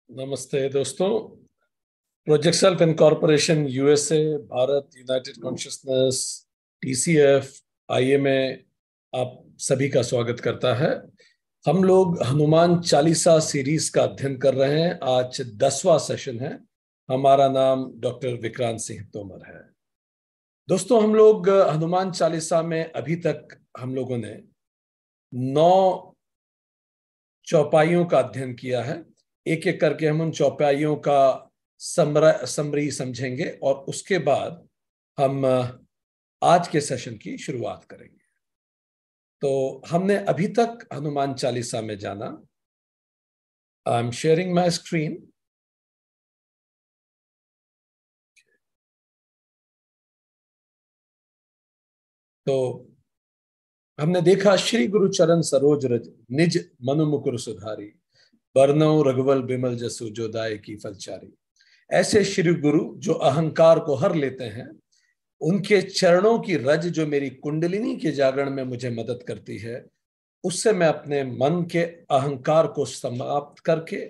नमस्ते दोस्तों। Project self incorporation USA, Bharat, United consciousness, TCF, IMA आप सभी का स्वागत करता है। हम लोग हनुमान चालीसा सीरीज का अध्ययन कर रहे हैं। आज 10वां सेशन है। हमारा नाम डॉक्टर विक्रांत सिंह तोमर है। दोस्तों, हम लोग हनुमान चालीसा में अभी तक हम लोगों ने 9 चौपाइयों का अध्ययन किया है। एक एक करके हम उन चौपाइयों का समरी समझेंगे और उसके बाद हम आज के सेशन की शुरुआत करेंगे। तो हमने अभी तक हनुमान चालीसा में जाना। I am sharing my screen. तो हमने देखा, श्री गुरु चरण सरोज रज, निज मनु मुकुर सुधारी, बरनउँ रघुवर बिमल जसु, जो दायकी फलचारी। ऐसे श्री गुरु जो अहंकार को हर लेते हैं, उनके चरणों की रज जो मेरी कुंडलिनी के जागरण में मुझे मदद करती है, उससे मैं अपने मन के अहंकार को समाप्त करके,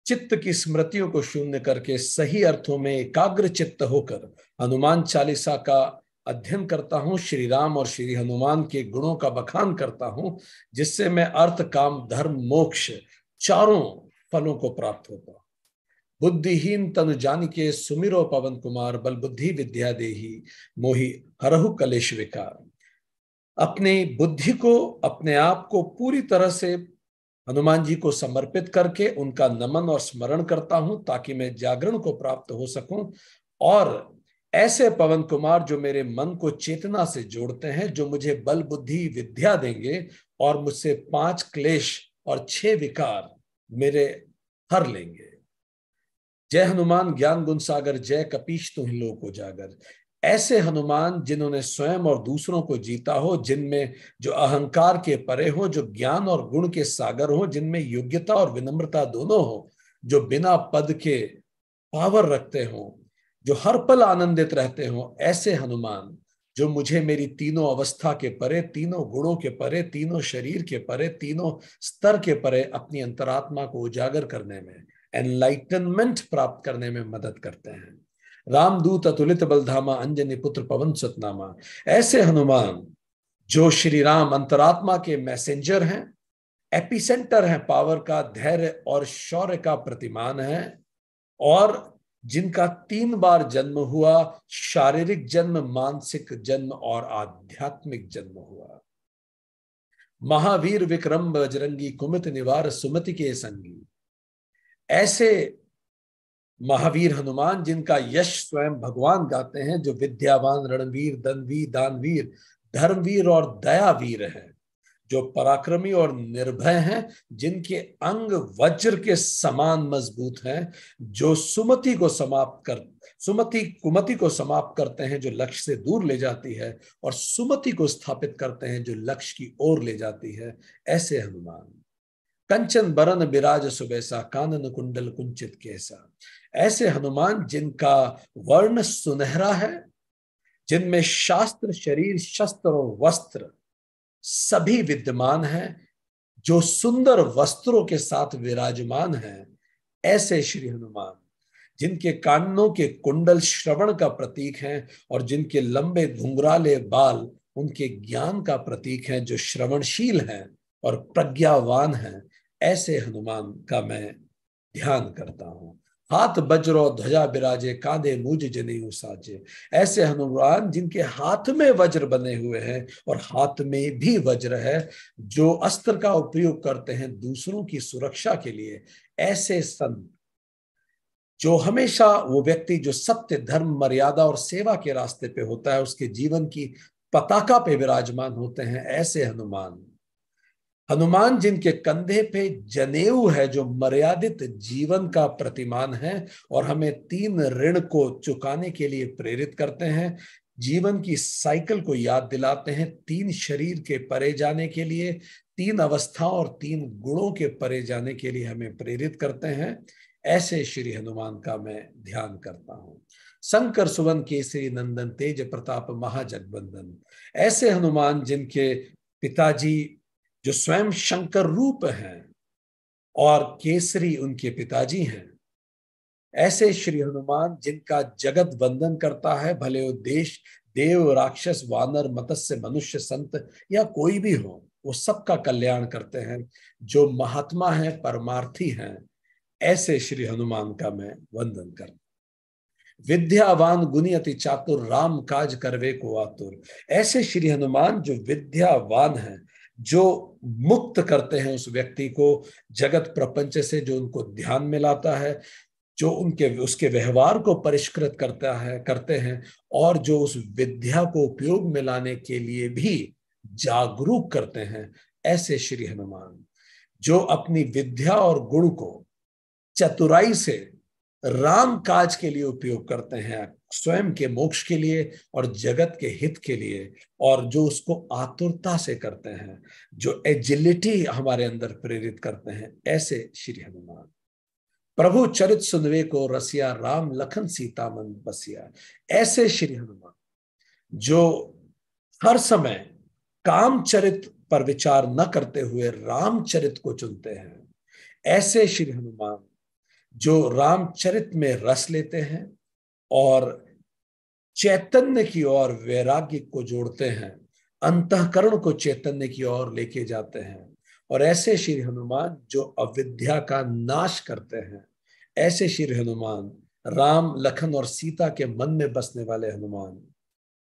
चित्त की स्मृतियों को शून्य करके, सही अर्थों में एकाग्र चित्त होकर हनुमान चालीसा का अध्ययन करता हूं, श्री राम और श्री हनुमान के गुणों का बखान करता हूं, जिससे मैं अर्थ, काम, धर्म, मोक्ष चारों फलों को प्राप्त होता हूं। बुद्धिहीन तनु जानिके सुमिरो पवन कुमार, बल बुद्धि विद्या देही मोहि हरहु कलेश विकार। अपनी बुद्धि को, अपने आप को पूरी तरह से हनुमान जी को समर्पित करके उनका नमन और स्मरण करता हूं, ताकि मैं जागरण को प्राप्त हो सकूं। और ऐसे पवन कुमार जो मेरे मन को चेतना से जोड़ते हैं, जो मुझे बल बुद्धि विद्या देंगे और मुझसे 5 क्लेश और 6 विकार मेरे हर लेंगे। जय हनुमान ज्ञान गुण सागर, जय कपीश तुहिं लोक उजागर। ऐसे हनुमान जिन्होंने स्वयं और दूसरों को जीता हो, जिनमें जो अहंकार के परे हो, जो ज्ञान और गुण के सागर हो, जिनमें योग्यता और विनम्रता दोनों हो, जो बिना पद के पावर रखते हो, जो हर पल आनंदित रहते हो। ऐसे हनुमान जो मुझे मेरी तीनों अवस्था के परे, तीनों गुणों के परे, तीनों शरीर के परे, तीनों स्तर के परे अपनी अंतरात्मा को उजागर करने में, एनलाइटनमेंट प्राप्त करने में मदद करते हैं। रामदूत अतुलित बलधामा, अंजनी पुत्र पवन सुत नामा। ऐसे हनुमान जो श्री राम अंतरात्मा के मैसेंजर हैं, एपिसेंटर हैं पावर का, धैर्य और शौर्य का प्रतिमान है, और जिनका 3 बार जन्म हुआ, शारीरिक जन्म, मानसिक जन्म और आध्यात्मिक जन्म हुआ। महावीर विक्रम बजरंगी, कुमति निवार सुमति के संगी। ऐसे महावीर हनुमान जिनका यश स्वयं भगवान गाते हैं, जो विद्यावान, रणवीर, धनवीर, दानवीर, धर्मवीर और दयावीर हैं, जो पराक्रमी और निर्भय हैं, जिनके अंग वज्र के समान मजबूत हैं, जो कुमति को समाप्त करते हैं, जो लक्ष्य से दूर ले जाती है, और सुमति को स्थापित करते हैं, जो लक्ष्य की ओर ले जाती है। ऐसे हनुमान। कंचन बरन बिराज सुबैसा, कानन कुंडल कुंचित केसा। ऐसे हनुमान जिनका वर्ण सुनहरा है, जिनमें शास्त्र, शरीर, शस्त्र और वस्त्र सभी विद्यमान हैं, जो सुंदर वस्त्रों के साथ विराजमान हैं। ऐसे श्री हनुमान जिनके कानों के कुंडल श्रवण का प्रतीक हैं, और जिनके लंबे घुंघराले बाल उनके ज्ञान का प्रतीक हैं, जो श्रवणशील हैं और प्रज्ञावान हैं। ऐसे हनुमान का मैं ध्यान करता हूं। हाथ वज्र ध्वजा विराजे, कांधे मूज जनेऊ साजे। ऐसे हनुमान जिनके हाथ में वज्र बने हुए हैं और हाथ में भी वज्र है, जो अस्त्र का उपयोग करते हैं दूसरों की सुरक्षा के लिए। ऐसे संत जो हमेशा, वो व्यक्ति जो सत्य, धर्म, मर्यादा और सेवा के रास्ते पे होता है, उसके जीवन की पताका पे विराजमान होते हैं। ऐसे हनुमान। हनुमान जिनके कंधे पे जनेऊ है, जो मर्यादित जीवन का प्रतिमान है और हमें 3 ऋण को चुकाने के लिए प्रेरित करते हैं, जीवन की साइकिल को याद दिलाते हैं, 3 शरीर के परे जाने के लिए, 3 अवस्थाओं और 3 गुणों के परे जाने के लिए हमें प्रेरित करते हैं। ऐसे श्री हनुमान का मैं ध्यान करता हूं। शंकर सुवन केसरी नंदन, तेज प्रताप महाजगबंदन। ऐसे हनुमान जिनके पिताजी जो स्वयं शंकर रूप हैं, और केसरी उनके पिताजी हैं। ऐसे श्री हनुमान जिनका जगत वंदन करता है, भले वो देश देव राक्षस वानर मत्स्य मनुष्य संत या कोई भी हो, वो सबका कल्याण करते हैं, जो महात्मा है परमार्थी हैं, ऐसे श्री हनुमान का मैं वंदन करता। विद्यावान गुणी अति चातुर, राम काज करवे को आतुर। ऐसे श्री हनुमान जो विद्यावान है, जो मुक्त करते हैं उस व्यक्ति को जगत प्रपंच से, जो उनको ध्यान में लाता है, जो उनके उसके व्यवहार को परिष्कृत करते हैं, और जो उस विद्या को उपयोग में लाने के लिए भी जागरूक करते हैं, ऐसे श्री हनुमान जो अपनी विद्या और गुण को चतुराई से राम काज के लिए उपयोग करते हैं, स्वयं के मोक्ष के लिए और जगत के हित के लिए, और जो उसको आतुरता से करते हैं, जो एजिलिटी हमारे अंदर प्रेरित करते हैं, ऐसे श्री हनुमान। प्रभु चरित सुनवे को रसिया, राम लखन सीता मन बसिया। ऐसे श्री हनुमान जो हर समय कामचरित पर विचार न करते हुए रामचरित को चुनते हैं, ऐसे श्री हनुमान जो रामचरित में रस लेते हैं और चैतन्य की ओर वैराग्य को जोड़ते हैं, अंतःकरण को चैतन्य की ओर लेके जाते हैं, और ऐसे श्री हनुमान जो अविद्या का नाश करते हैं, ऐसे श्री हनुमान राम लखन और सीता के मन में बसने वाले हनुमान,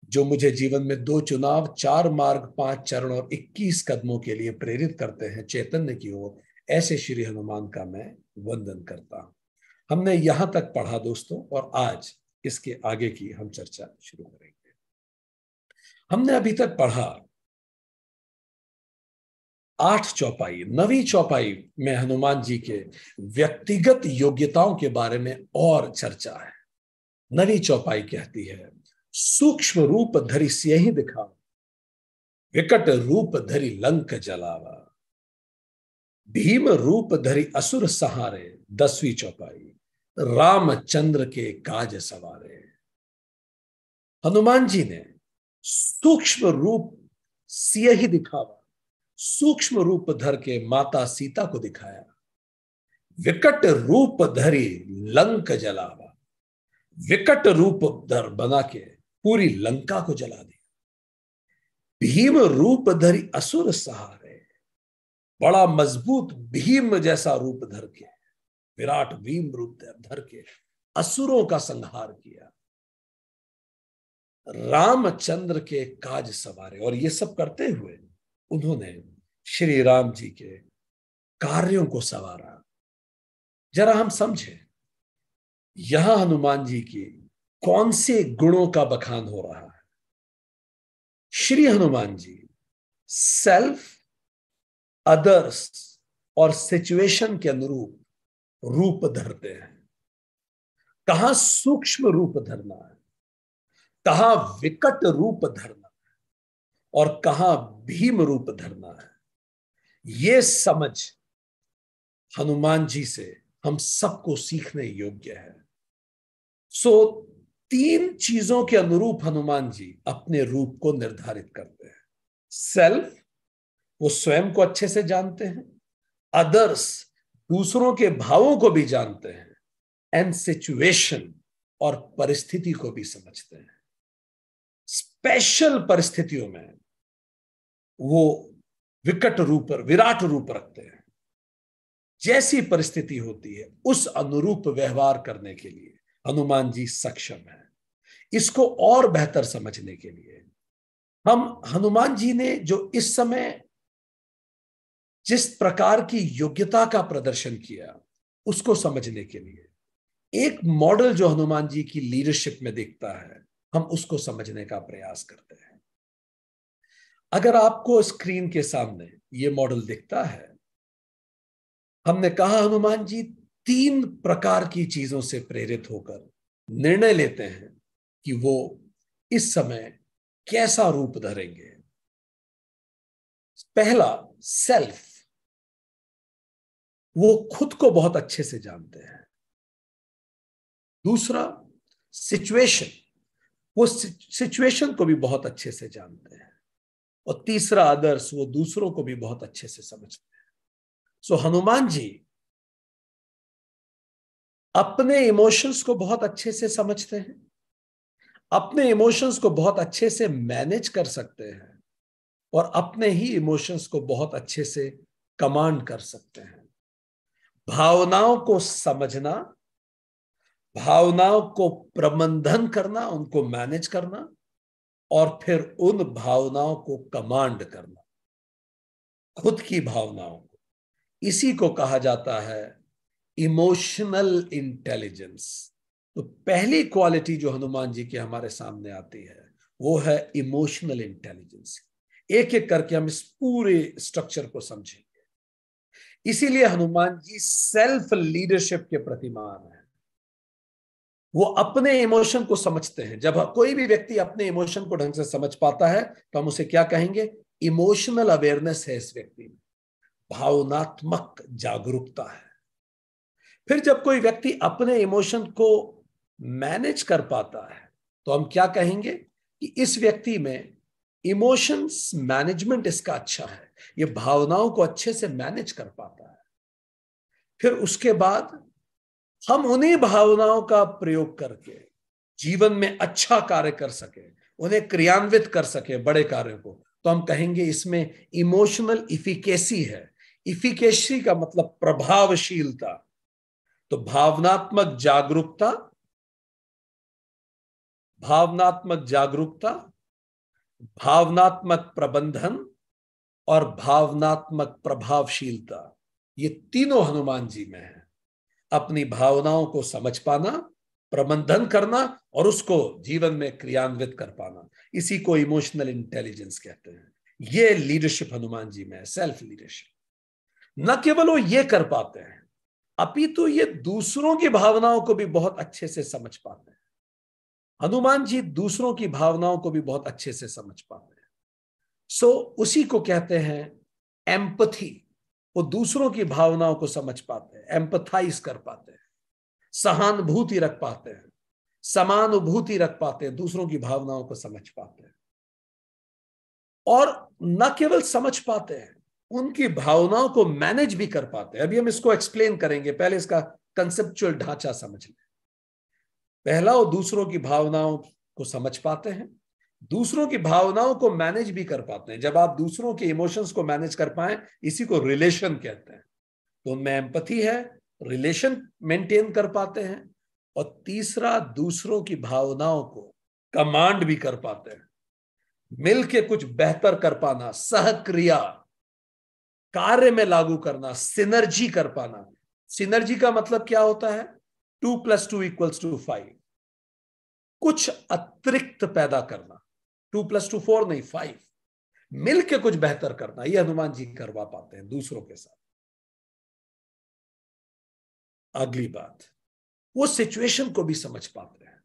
जो मुझे जीवन में 2 चुनाव, 4 मार्ग, 5 चरण और 21 कदमों के लिए प्रेरित करते हैं चैतन्य की ओर, ऐसे श्री हनुमान का मैं वंदन करता हूं। हमने यहां तक पढ़ा दोस्तों, और आज इसके आगे की हम चर्चा शुरू करेंगे। हमने अभी तक पढ़ा 8 चौपाई। 9वीं चौपाई में हनुमान जी के व्यक्तिगत योग्यताओं के बारे में और चर्चा है। 9वीं चौपाई कहती है, सूक्ष्म रूप धरि सियहि दिखावा, विकट रूप धरि लंक जलावा, भीम रूप धरि असुर सहारे। 10वीं चौपाई, रामचंद्र के काज सवारे। हनुमान जी ने सूक्ष्म रूप सियहि दिखावा, सूक्ष्म रूप धर के माता सीता को दिखाया, विकट रूप धरि लंक जलावा, विकट रूप धर बना के पूरी लंका को जला दिया, भीम रूप धरि असुर सहारे, बड़ा मजबूत भीम जैसा रूप धर के, विराट भीम रूप धर के असुरों का संहार किया, रामचंद्र के काज सवारे। और ये सब करते हुए उन्होंने श्री राम जी के कार्यों को सवारा। जरा हम समझें, यहां हनुमान जी की कौन से गुणों का बखान हो रहा है। श्री हनुमान जी सेल्फ, अदर्स और सिचुएशन के अनुरूप रूप धरते हैं। कहां सूक्ष्म रूप धरना है, कहां विकट रूप धरना है, और कहां भीम रूप धरना है, ये समझ हनुमान जी से हम सबको सीखने योग्य है। सो 3 चीजों के अनुरूप हनुमान जी अपने रूप को निर्धारित करते हैं। सेल्फ, वो स्वयं को अच्छे से जानते हैं, अदर्स, दूसरों के भावों को भी जानते हैं, एंड सिचुएशन, और परिस्थिति को भी समझते हैं। स्पेशल परिस्थितियों में वो विकट रूप, विराट रूप रखते हैं। जैसी परिस्थिति होती है उस अनुरूप व्यवहार करने के लिए हनुमान जी सक्षम है। इसको और बेहतर समझने के लिए हम हनुमान जी ने जो इस समय जिस प्रकार की योग्यता का प्रदर्शन किया, उसको समझने के लिए एक मॉडल जो हनुमान जी की लीडरशिप में दिखता है, हम उसको समझने का प्रयास करते हैं। अगर आपको स्क्रीन के सामने ये मॉडल दिखता है, हमने कहा हनुमान जी 3 प्रकार की चीजों से प्रेरित होकर निर्णय लेते हैं कि वो इस समय कैसा रूप धरेंगे। पहला, सेल्फ, वो खुद को बहुत अच्छे से जानते हैं। दूसरा, सिचुएशन, वो सिचुएशन को भी बहुत अच्छे से जानते हैं। और तीसरा, अदर्स, वो दूसरों को भी बहुत अच्छे से समझते हैं। सो हनुमान जी अपने इमोशंस को बहुत अच्छे से समझते हैं, अपने इमोशंस को बहुत अच्छे से मैनेज कर सकते हैं और अपने ही इमोशंस को बहुत अच्छे से कमांड कर सकते हैं। भावनाओं को समझना, भावनाओं को प्रबंधन करना, उनको मैनेज करना और फिर उन भावनाओं को कमांड करना, खुद की भावनाओं को, इसी को कहा जाता है इमोशनल इंटेलिजेंस। तो पहली क्वालिटी जो हनुमान जी की हमारे सामने आती है वो है इमोशनल इंटेलिजेंस। एक एक करके हम इस पूरे स्ट्रक्चर को समझेंगे। इसीलिए हनुमान जी सेल्फ लीडरशिप के प्रतिमान है। वो अपने इमोशन को समझते हैं। जब कोई भी व्यक्ति अपने इमोशन को ढंग से समझ पाता है तो हम उसे क्या कहेंगे? इमोशनल अवेयरनेस है इस व्यक्ति में, भावनात्मक जागरूकता है। फिर जब कोई व्यक्ति अपने इमोशन को मैनेज कर पाता है तो हम क्या कहेंगे कि इस व्यक्ति में इमोशंस मैनेजमेंट इसका अच्छा है, ये भावनाओं को अच्छे से मैनेज कर पाता है। फिर उसके बाद हम उन्हीं भावनाओं का प्रयोग करके जीवन में अच्छा कार्य कर सके, उन्हें क्रियान्वित कर सके बड़े कार्यों को, तो हम कहेंगे इसमें इमोशनल इफिकेसी है। इफिकेसी का मतलब प्रभावशीलता। तो भावनात्मक जागरूकता, भावनात्मक जागरूकता, भावनात्मक प्रबंधन और भावनात्मक प्रभावशीलता, ये तीनों हनुमान जी में है। अपनी भावनाओं को समझ पाना, प्रबंधन करना और उसको जीवन में क्रियान्वित कर पाना, इसी को इमोशनल इंटेलिजेंस कहते हैं। ये लीडरशिप हनुमान जी में है, सेल्फ लीडरशिप। न केवल वो ये कर पाते हैं अपितु ये दूसरों की भावनाओं को भी बहुत अच्छे से समझ पाते हैं। हनुमान जी दूसरों की भावनाओं को भी बहुत अच्छे से समझ पाते हैं। उसी को कहते हैं एम्पथी। वो दूसरों की भावनाओं को समझ पाते हैं, एम्पथाइज कर पाते हैं, सहानुभूति रख पाते हैं, समानुभूति रख पाते हैं, दूसरों की भावनाओं को समझ पाते हैं। और न केवल समझ पाते हैं, उनकी भावनाओं को मैनेज भी कर पाते हैं। अभी हम इसको एक्सप्लेन करेंगे, पहले इसका कंसेप्चुअल ढांचा समझ लें। पहला, वो दूसरों की भावनाओं को समझ पाते हैं, दूसरों की भावनाओं को मैनेज भी कर पाते हैं। जब आप दूसरों के इमोशंस को मैनेज कर पाए, इसी को रिलेशन कहते हैं। तो उनमें एम्पैथी है, रिलेशन मेंटेन कर पाते हैं। और तीसरा, दूसरों की भावनाओं को कमांड भी कर पाते हैं, मिलके कुछ बेहतर कर पाना, सहक्रिया, कार्य में लागू करना, सिनर्जी कर पाना। सिनर्जी का मतलब क्या होता है? 2+2=5। कुछ अतिरिक्त पैदा करना, 2+2=4 नहीं, 5। मिलके कुछ बेहतर करना, यह हनुमान जी करवा पाते हैं दूसरों के साथ। अगली बात, वो सिचुएशन को भी समझ पाते हैं।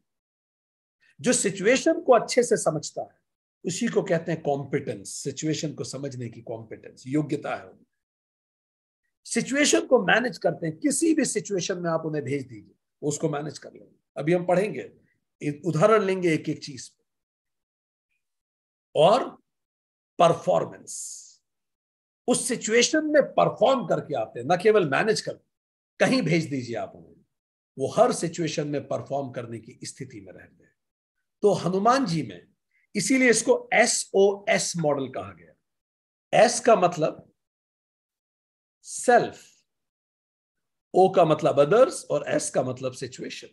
जो सिचुएशन को अच्छे से समझता है उसी को कहते हैं कॉम्पिटेंस। सिचुएशन को समझने की कॉम्पिटेंस, योग्यता है उनमें। सिचुएशन को मैनेज करते हैं, किसी भी सिचुएशन में आप उन्हें भेज दीजिए, उसको मैनेज कर लेंगे। अभी हम पढ़ेंगे, एक उदाहरण लेंगे एक एक चीज पे। और परफॉर्मेंस, उस सिचुएशन में परफॉर्म करके आते हैं, न केवल मैनेज करते। कहीं भेज दीजिए आप उन्हें, वो हर सिचुएशन में परफॉर्म करने की स्थिति में रहते हैं। तो हनुमान जी में इसीलिए इसको SOS मॉडल कहा गया। S का मतलब सेल्फ, O का मतलब अदर्स और S का मतलब सिचुएशन।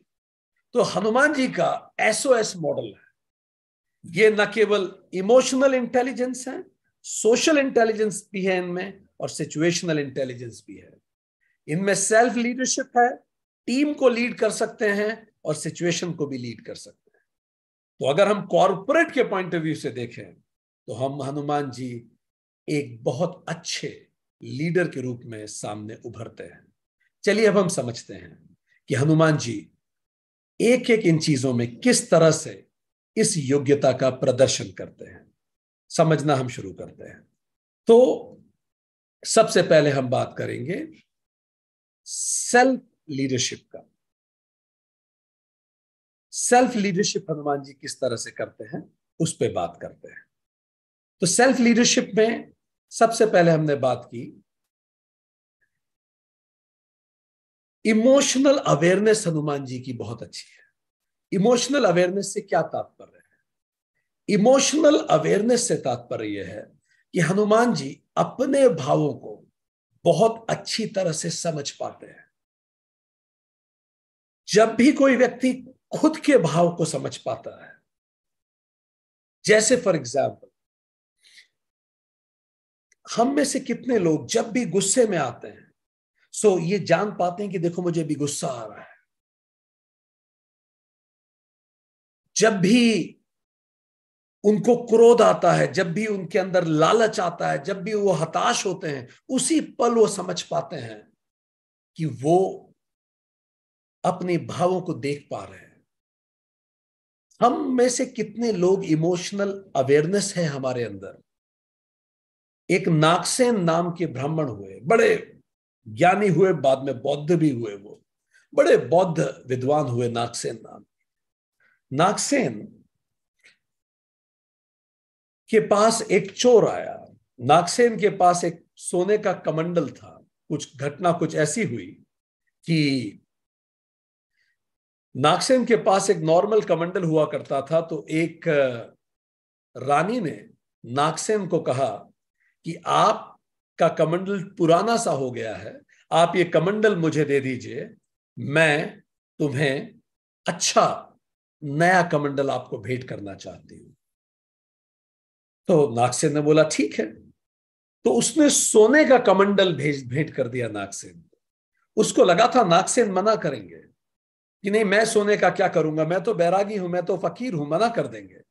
तो हनुमान जी का SOS मॉडल है। ये न केवल इमोशनल इंटेलिजेंस है, सोशल इंटेलिजेंस भी है इनमें और सिचुएशनल इंटेलिजेंस भी है। इनमें सेल्फ लीडरशिप है, टीम को लीड कर सकते हैं और सिचुएशन को भी लीड कर सकते हैं। तो अगर हम कॉर्पोरेट के पॉइंट ऑफ व्यू से देखें तो हम हनुमान जी एक बहुत अच्छे लीडर के रूप में सामने उभरते हैं। चलिए अब हम समझते हैं कि हनुमान जी एक एक इन चीजों में किस तरह से इस योग्यता का प्रदर्शन करते हैं। समझना हम शुरू करते हैं। तो सबसे पहले हम बात करेंगे सेल्फ लीडरशिप का। सेल्फ लीडरशिप हनुमान जी किस तरह से करते हैं उस पर बात करते हैं। तो सेल्फ लीडरशिप में सबसे पहले हमने बात की इमोशनल अवेयरनेस हनुमान जी की बहुत अच्छी है। इमोशनल अवेयरनेस से क्या तात्पर्य है? इमोशनल अवेयरनेस से तात्पर्य यह है कि हनुमान जी अपने भावों को बहुत अच्छी तरह से समझ पाते हैं। जब भी कोई व्यक्ति खुद के भाव को समझ पाता है, जैसे फॉर एग्जाम्पल, हम में से कितने लोग जब भी गुस्से में आते हैं ये जान पाते हैं कि देखो मुझे भी गुस्सा आ रहा है। जब भी उनको क्रोध आता है, जब भी उनके अंदर लालच आता है, जब भी वो हताश होते हैं, उसी पल वो समझ पाते हैं कि वो अपने भावों को देख पा रहे हैं। हम में से कितने लोग इमोशनल अवेयरनेस है हमारे अंदर? एक नागसेन नाम के ब्राह्मण हुए, बड़े ज्ञानी हुए, बाद में बौद्ध भी हुए। वो बड़े बौद्ध विद्वान हुए, नागसेन नाम। नागसेन के पास एक चोर आया। नागसेन के पास एक सोने का कमंडल था। कुछ घटना कुछ ऐसी हुई कि नागसेन के पास एक नॉर्मल कमंडल हुआ करता था, तो एक रानी ने नागसेन को कहा कि आपका कमंडल पुराना सा हो गया है, आप ये कमंडल मुझे दे दीजिए, मैं तुम्हें अच्छा नया कमंडल आपको भेंट करना चाहती हूं। तो नागसेन ने बोला ठीक है। तो उसने सोने का कमंडल भेंट कर दिया नागसेन को। उसको लगा था नागसेन मना करेंगे कि नहीं, मैं सोने का क्या करूंगा, मैं तो बैरागी हूं, मैं तो फकीर हूं, मना कर देंगे।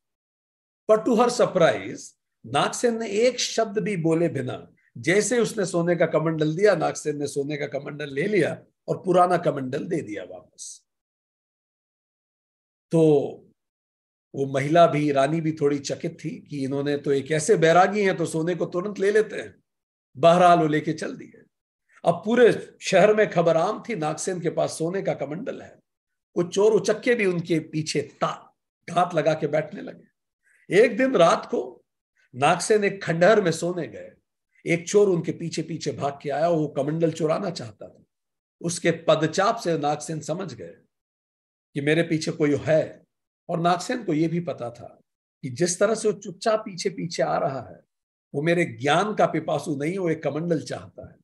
पर टू हर सरप्राइज, नागसेन ने एक शब्द भी बोले बिना, जैसे उसने सोने का कमंडल दिया, नागसेन ने सोने का कमंडल ले लिया और पुराना कमंडल दे दिया वापस। तो वो महिला भी, रानी भी थोड़ी चकित थी कि इन्होंने तो, एक ऐसे बैरागी हैं तो सोने को तुरंत ले लेते हैं। बहरहाल वो लेके चल दिए। अब पूरे शहर में खबर आम थी, नागसेन के पास सोने का कमंडल है। कुछ चोर उचक्के भी उनके पीछे घात लगा के बैठने लगे। एक दिन रात को नागसेन एक खंडहर में सोने गए। एक चोर उनके पीछे पीछे भाग के आया, वो कमंडल चुराना चाहता था। उसके पदचाप से नागसेन समझ गए कि मेरे पीछे कोई है। और नागसेन को यह भी पता था कि जिस तरह से वो चुपचाप पीछे पीछे आ रहा है, वो मेरे ज्ञान का पिपासु नहीं, वो एक कमंडल चाहता है।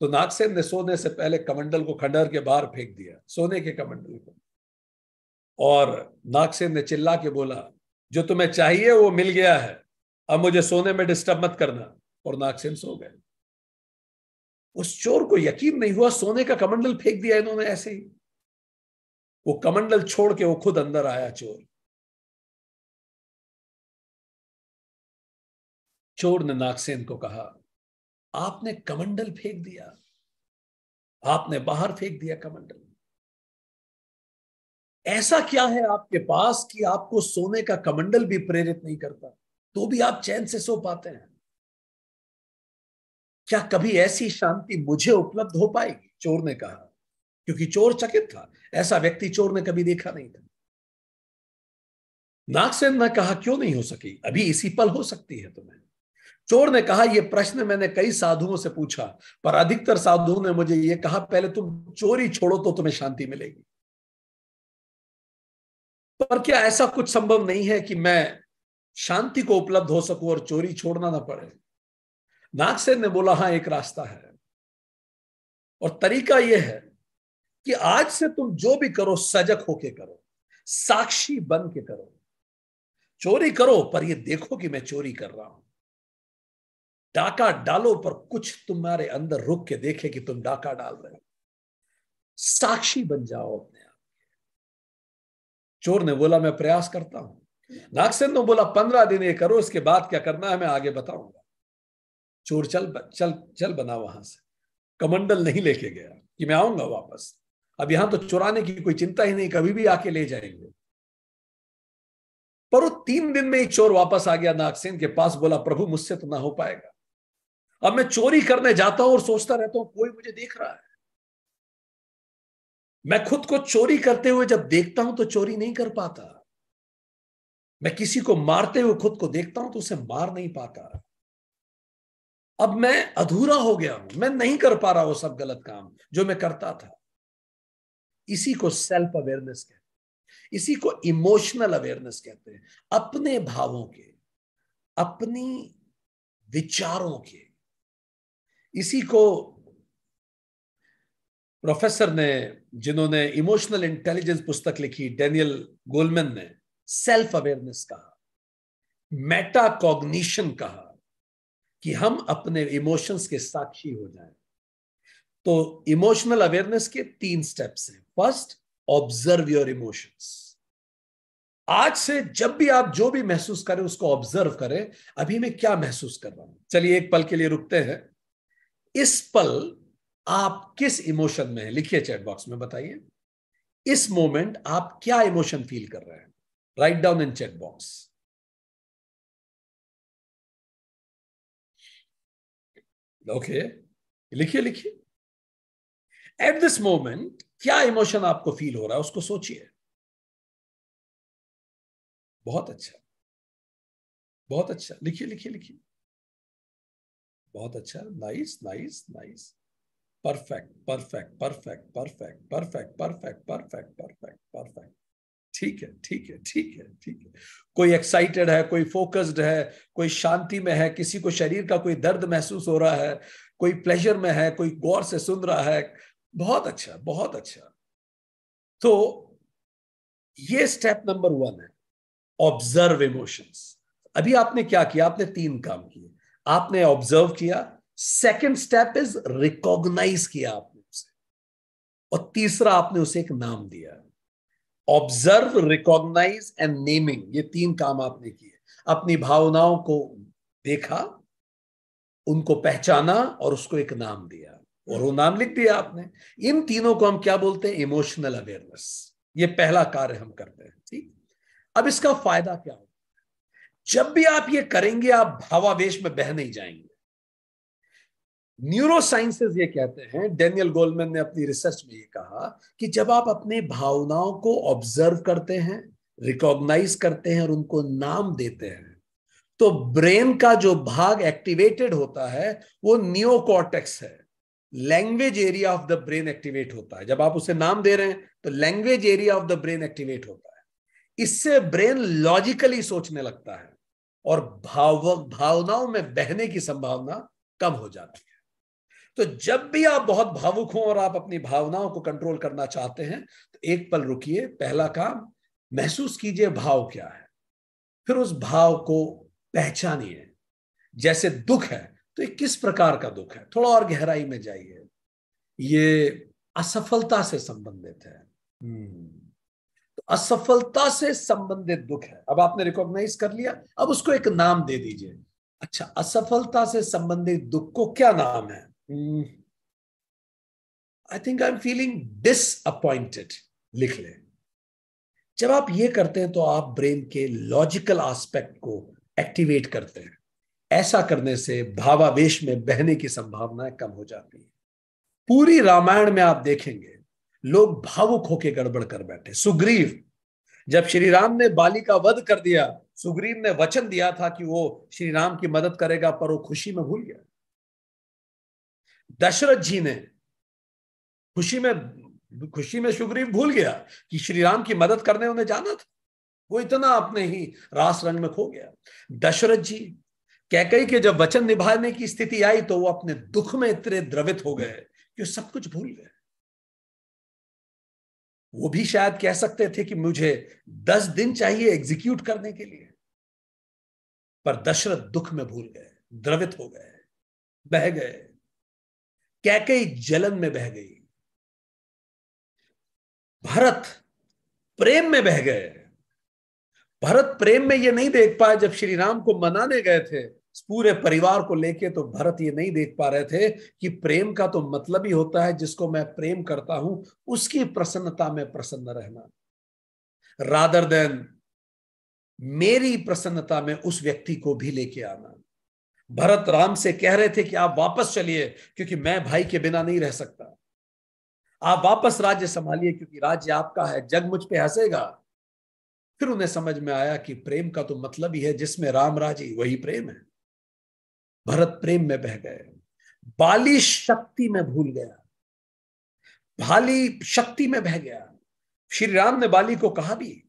तो नागसेन ने सोने से पहले कमंडल को खंडहर के बाहर फेंक दिया, सोने के कमंडल को। और नागसेन ने चिल्ला के बोला, जो तुम्हें चाहिए वो मिल गया है, अब मुझे सोने में डिस्टर्ब मत करना। और नागसेन सो गए। उस चोर को यकीन नहीं हुआ, सोने का कमंडल फेंक दिया इन्होंने ऐसे ही। वो कमंडल छोड़ के वो खुद अंदर आया चोर। चोर ने नागसेन को कहा, आपने कमंडल फेंक दिया, आपने बाहर फेंक दिया कमंडल। ऐसा क्या है आपके पास कि आपको सोने का कमंडल भी प्रेरित नहीं करता, तो भी आप चैन से सो पाते हैं? क्या कभी ऐसी शांति मुझे उपलब्ध हो पाएगी? चोर ने कहा, क्योंकि चोर चकित था। ऐसा व्यक्ति चोर ने कभी देखा नहीं था। नागसेन ने कहा, क्यों नहीं हो सकी, अभी इसी पल हो सकती है तुम्हें। चोर ने कहा, यह प्रश्न मैंने कई साधुओं से पूछा, पर अधिकतर साधुओं ने मुझे यह कहा, पहले तुम चोरी छोड़ो तो तुम्हें शांति मिलेगी। पर क्या ऐसा कुछ संभव नहीं है कि मैं शांति को उपलब्ध हो सकूं और चोरी छोड़ना ना पड़े? नागसेन ने बोला, हां, एक रास्ता है। और तरीका यह है कि आज से तुम जो भी करो सजग होके करो, साक्षी बन के करो। चोरी करो पर ये देखो कि मैं चोरी कर रहा हूं। डाका डालो पर कुछ तुम्हारे अंदर रुक के देखे कि तुम डाका डाल रहे हो। साक्षी बन जाओ अपने आप। चोर ने बोला, मैं प्रयास करता हूं। नागसेन ने बोला, 15 दिन ये करो, इसके बाद क्या करना है मैं आगे बताऊंगा। चोर चल बना वहां से। कमंडल नहीं लेके गया कि मैं आऊंगा वापस, अब यहां तो चुराने की कोई चिंता ही नहीं, कभी भी आके ले जाएंगे। पर वो 3 दिन में ही चोर वापस आ गया नागसेन के पास। बोला, प्रभु मुझसे तो ना हो पाएगा, अब मैं चोरी करने जाता हूं और सोचता रहता हूं कोई मुझे देख रहा है। मैं खुद को चोरी करते हुए जब देखता हूं तो चोरी नहीं कर पाता। मैं किसी को मारते हुए खुद को देखता हूं तो उसे मार नहीं पाता। अब मैं अधूरा हो गया हूं, मैं नहीं कर पा रहा वो सब गलत काम जो मैं करता था। इसी को सेल्फ अवेयरनेस कहते हैं, इसी को इमोशनल अवेयरनेस कहते हैं। अपने भावों के, अपनी विचारों के, इसी को प्रोफेसर ने, जिन्होंने इमोशनल इंटेलिजेंस पुस्तक लिखी, डेनियल गोलमैन ने सेल्फ अवेयरनेस कहा, मेटा कॉग्निशन कहा, कि हम अपने इमोशंस के साक्षी हो जाएं। तो इमोशनल अवेयरनेस के 3 स्टेप्स हैं। First, observe your emotions. आज से जब भी आप जो भी महसूस करें उसको ऑब्जर्व करें, अभी मैं क्या महसूस कर रहा हूं। चलिए एक पल के लिए रुकते हैं। इस पल आप किस इमोशन में हैं, लिखिए चैट बॉक्स में, बताइए इस मोमेंट आप क्या इमोशन फील कर रहे हैं। Write down in chat box. Okay, लिखिए लिखिए। एट दिस मोमेंट क्या इमोशन आपको फील हो रहा है उसको सोचिए। बहुत अच्छा, बहुत अच्छा, लिखिए लिखिए लिखिए। बहुत अच्छा, nice nice nice, perfect perfect perfect perfect perfect perfect perfect perfect perfect. ठीक है ठीक है ठीक है ठीक है। कोई एक्साइटेड है, कोई फोकस्ड है, कोई शांति में है, किसी को शरीर का कोई दर्द महसूस हो रहा है, कोई प्लेजर में है, कोई गौर से सुन रहा है। बहुत अच्छा बहुत अच्छा। तो ये स्टेप नंबर 1 है, ऑब्जर्व इमोशंस। अभी आपने क्या किया, आपने 3 काम किए। आपने ऑब्जर्व किया, सेकंड स्टेप इज रिकॉग्नाइज किया आपने उसे, और तीसरा आपने उसे एक नाम दिया। ऑब्जर्व, रिकॉग्नाइज एंड नेमिंग, ये 3 काम आपने किए। अपनी भावनाओं को देखा, उनको पहचाना और उसको एक नाम दिया, और वो नाम लिख दिया आपने। इन तीनों को हम क्या बोलते हैं, इमोशनल अवेयरनेस। ये पहला कार्य हम करते हैं। ठीक, अब इसका फायदा क्या होगा, जब भी आप ये करेंगे आप भावावेश में बह नहीं जाएंगे। न्यूरो साइंसेस ये कहते हैं, डेनियल गोलमैन ने अपनी रिसर्च में ये कहा, कि जब आप अपने भावनाओं को ऑब्जर्व करते हैं, रिकॉग्नाइज करते हैं और उनको नाम देते हैं, तो ब्रेन का जो भाग एक्टिवेटेड होता है वो नियोकॉर्टेक्स है। Language area of the brain activate होता है। जब आप उसे नाम दे रहे हैं तो language area of the brain activate होता है। इससे ब्रेन लॉजिकली सोचने लगता है और भावनाओं में बहने की संभावना कम हो जाती है। तो जब भी आप बहुत भावुक हो और आप अपनी भावनाओं को कंट्रोल करना चाहते हैं, तो एक पल रुकिए। पहला काम, महसूस कीजिए भाव क्या है, फिर उस भाव को पहचानिए। जैसे दुख है तो ये किस प्रकार का दुख है, थोड़ा और गहराई में जाइए। ये असफलता से संबंधित है। तो असफलता से संबंधित दुख है। अब आपने रिकॉग्नाइज कर लिया, अब उसको एक नाम दे दीजिए। अच्छा, असफलता से संबंधित दुख को क्या नाम है? I think I am feeling disappointed, लिख ले। जब आप ये करते हैं तो आप ब्रेन के लॉजिकल एस्पेक्ट को एक्टिवेट करते हैं। ऐसा करने से भावावेश में बहने की संभावनाएं कम हो जाती है। पूरी रामायण में आप देखेंगे लोग भावुक होकर गड़बड़ कर बैठे। सुग्रीव, जब श्री राम ने बाली का वध कर दिया, सुग्रीव ने वचन दिया था कि वो श्री राम की मदद करेगा, पर वो खुशी में भूल गया। दशरथ जी ने खुशी में सुग्रीव भूल गया कि श्री राम की मदद करने उन्हें जाना था। वो इतना अपने ही रास रंग में खो गया। दशरथ जी, कैकेयी के जब वचन निभाने की स्थिति आई तो वो अपने दुख में इतने द्रवित हो गए कि सब कुछ भूल गए। वो भी शायद कह सकते थे कि मुझे 10 दिन चाहिए एग्जीक्यूट करने के लिए, पर दशरथ दुख में भूल गए, द्रवित हो गए, बह गए। कैकेयी जलन में बह गई। भरत प्रेम में बह गए। भरत प्रेम में ये नहीं देख पाए, जब श्री राम को मनाने गए थे पूरे परिवार को लेके, तो भरत ये नहीं देख पा रहे थे कि प्रेम का तो मतलब ही होता है जिसको मैं प्रेम करता हूं उसकी प्रसन्नता में प्रसन्न रहना, रादर देन मेरी प्रसन्नता में उस व्यक्ति को भी लेके आना। भरत राम से कह रहे थे कि आप वापस चलिए क्योंकि मैं भाई के बिना नहीं रह सकता। आप वापस राज्य संभालिए क्योंकि राज्य आपका है, जग मुझ पे हंसेगा। फिर उन्हें समझ में आया कि प्रेम का तो मतलब ही है जिसमें राम राजी, वही प्रेम है। भरत प्रेम में बह गए। बाली शक्ति में भूल गया। भाली शक्ति में बह गया। श्री राम ने बाली को कहा भी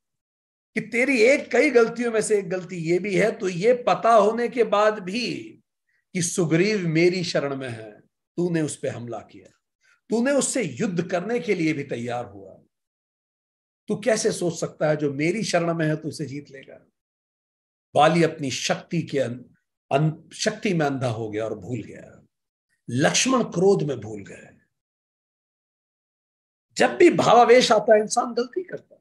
कि तेरी कई गलतियों में से एक गलती ये भी है, तो ये पता होने के बाद भी कि सुग्रीव मेरी शरण में है, तूने उस पर हमला किया, तूने उससे युद्ध करने के लिए भी तैयार हुआ, तू कैसे सोच सकता है जो मेरी शरण में है तो उसे जीत लेगा। बाली अपनी शक्ति में अंधा हो गया और भूल गया। लक्ष्मण क्रोध में भूल गए। जब भी भावावेश आता है इंसान गलती करता है।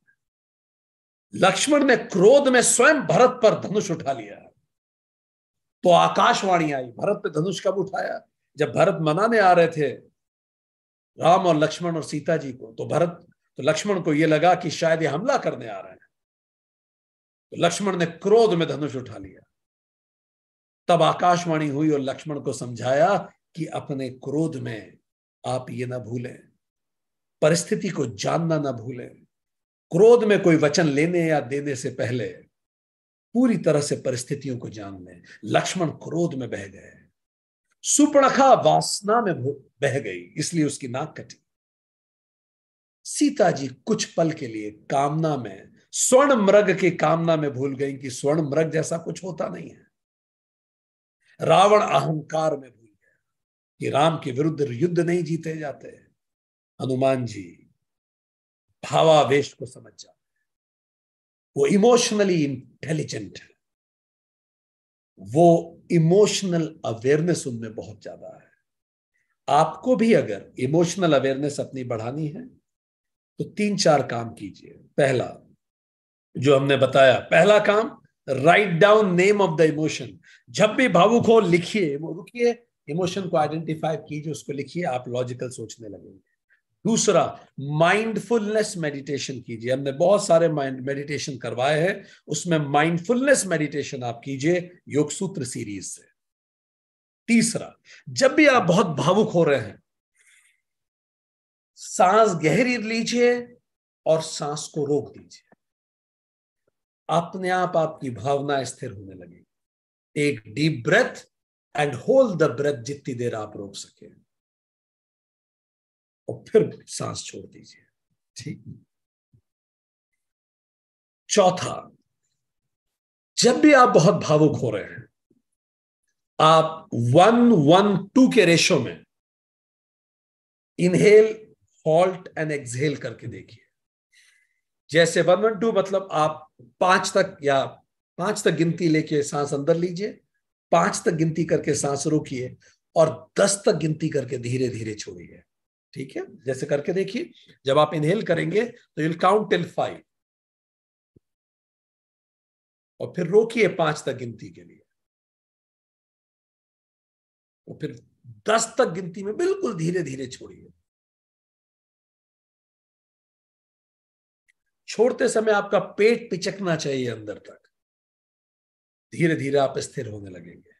लक्ष्मण ने क्रोध में स्वयं भरत पर धनुष उठा लिया। तो आकाशवाणी आई, भरत पे धनुष कब उठाया? जब भरत मनाने आ रहे थे राम और लक्ष्मण और सीता जी को, तो लक्ष्मण को यह लगा कि शायद ये हमला करने आ रहे हैं, तो लक्ष्मण ने क्रोध में धनुष उठा लिया। तब आकाशवाणी हुई और लक्ष्मण को समझाया कि अपने क्रोध में आप ये ना भूलें, परिस्थिति को जानना ना भूलें। क्रोध में कोई वचन लेने या देने से पहले पूरी तरह से परिस्थितियों को जान लें। लक्ष्मण क्रोध में बह गए। सुपर्णखा वासना में बह गई, इसलिए उसकी नाक कटी। सीता जी कुछ पल के लिए कामना में, स्वर्ण मृग की कामना में भूल गई कि स्वर्ण मृग जैसा कुछ होता नहीं है। रावण अहंकार में भूल गया कि राम के विरुद्ध युद्ध नहीं जीते जाते। हनुमान जी भावावेश को समझ जाते, वो इमोशनली इंटेलिजेंट है, वो इमोशनल अवेयरनेस उनमें बहुत ज्यादा है। आपको भी अगर इमोशनल अवेयरनेस अपनी बढ़ानी है तो 3-4 काम कीजिए। पहला जो हमने बताया, पहला काम, write down name of the emotion. जब भी भावुक हो लिखिए, रुकिए, इमोशन को आइडेंटिफाई कीजिए, उसको लिखिए, आप लॉजिकल सोचने लगेंगे। दूसरा, माइंडफुलनेस मेडिटेशन कीजिए। हमने बहुत सारे मेडिटेशन करवाए हैं, उसमें माइंडफुलनेस मेडिटेशन आप कीजिए योग सूत्र सीरीज से। तीसरा, जब भी आप बहुत भावुक हो रहे हैं, सांस गहरी लीजिए और सांस को रोक दीजिए। अपने आप आपकी भावना स्थिर होने लगेगी। Take deep breath and hold the breath जितनी देर आप रोक सके, और फिर सांस छोड़ दीजिए। ठीक। चौथा, जब भी आप बहुत भावुक हो रहे हैं, आप 1-1-2 के रेशो में इनहेल, हॉल्ट एंड एक्सहेल करके देखिए। जैसे 1-1-2 मतलब आप 5 तक गिनती लेके सांस अंदर लीजिए, 5 तक गिनती करके सांस रोकिए, और 10 तक गिनती करके धीरे धीरे छोड़िए। ठीक है, जैसे करके देखिए। जब आप इनहेल करेंगे तो यू विल काउंट टिल 5, और फिर रोकिए 5 तक गिनती के लिए, और फिर 10 तक गिनती में बिल्कुल धीरे धीरे छोड़िए। छोड़ते समय आपका पेट पिचकना चाहिए अंदर तक। धीरे धीरे आप स्थिर होने लगेंगे।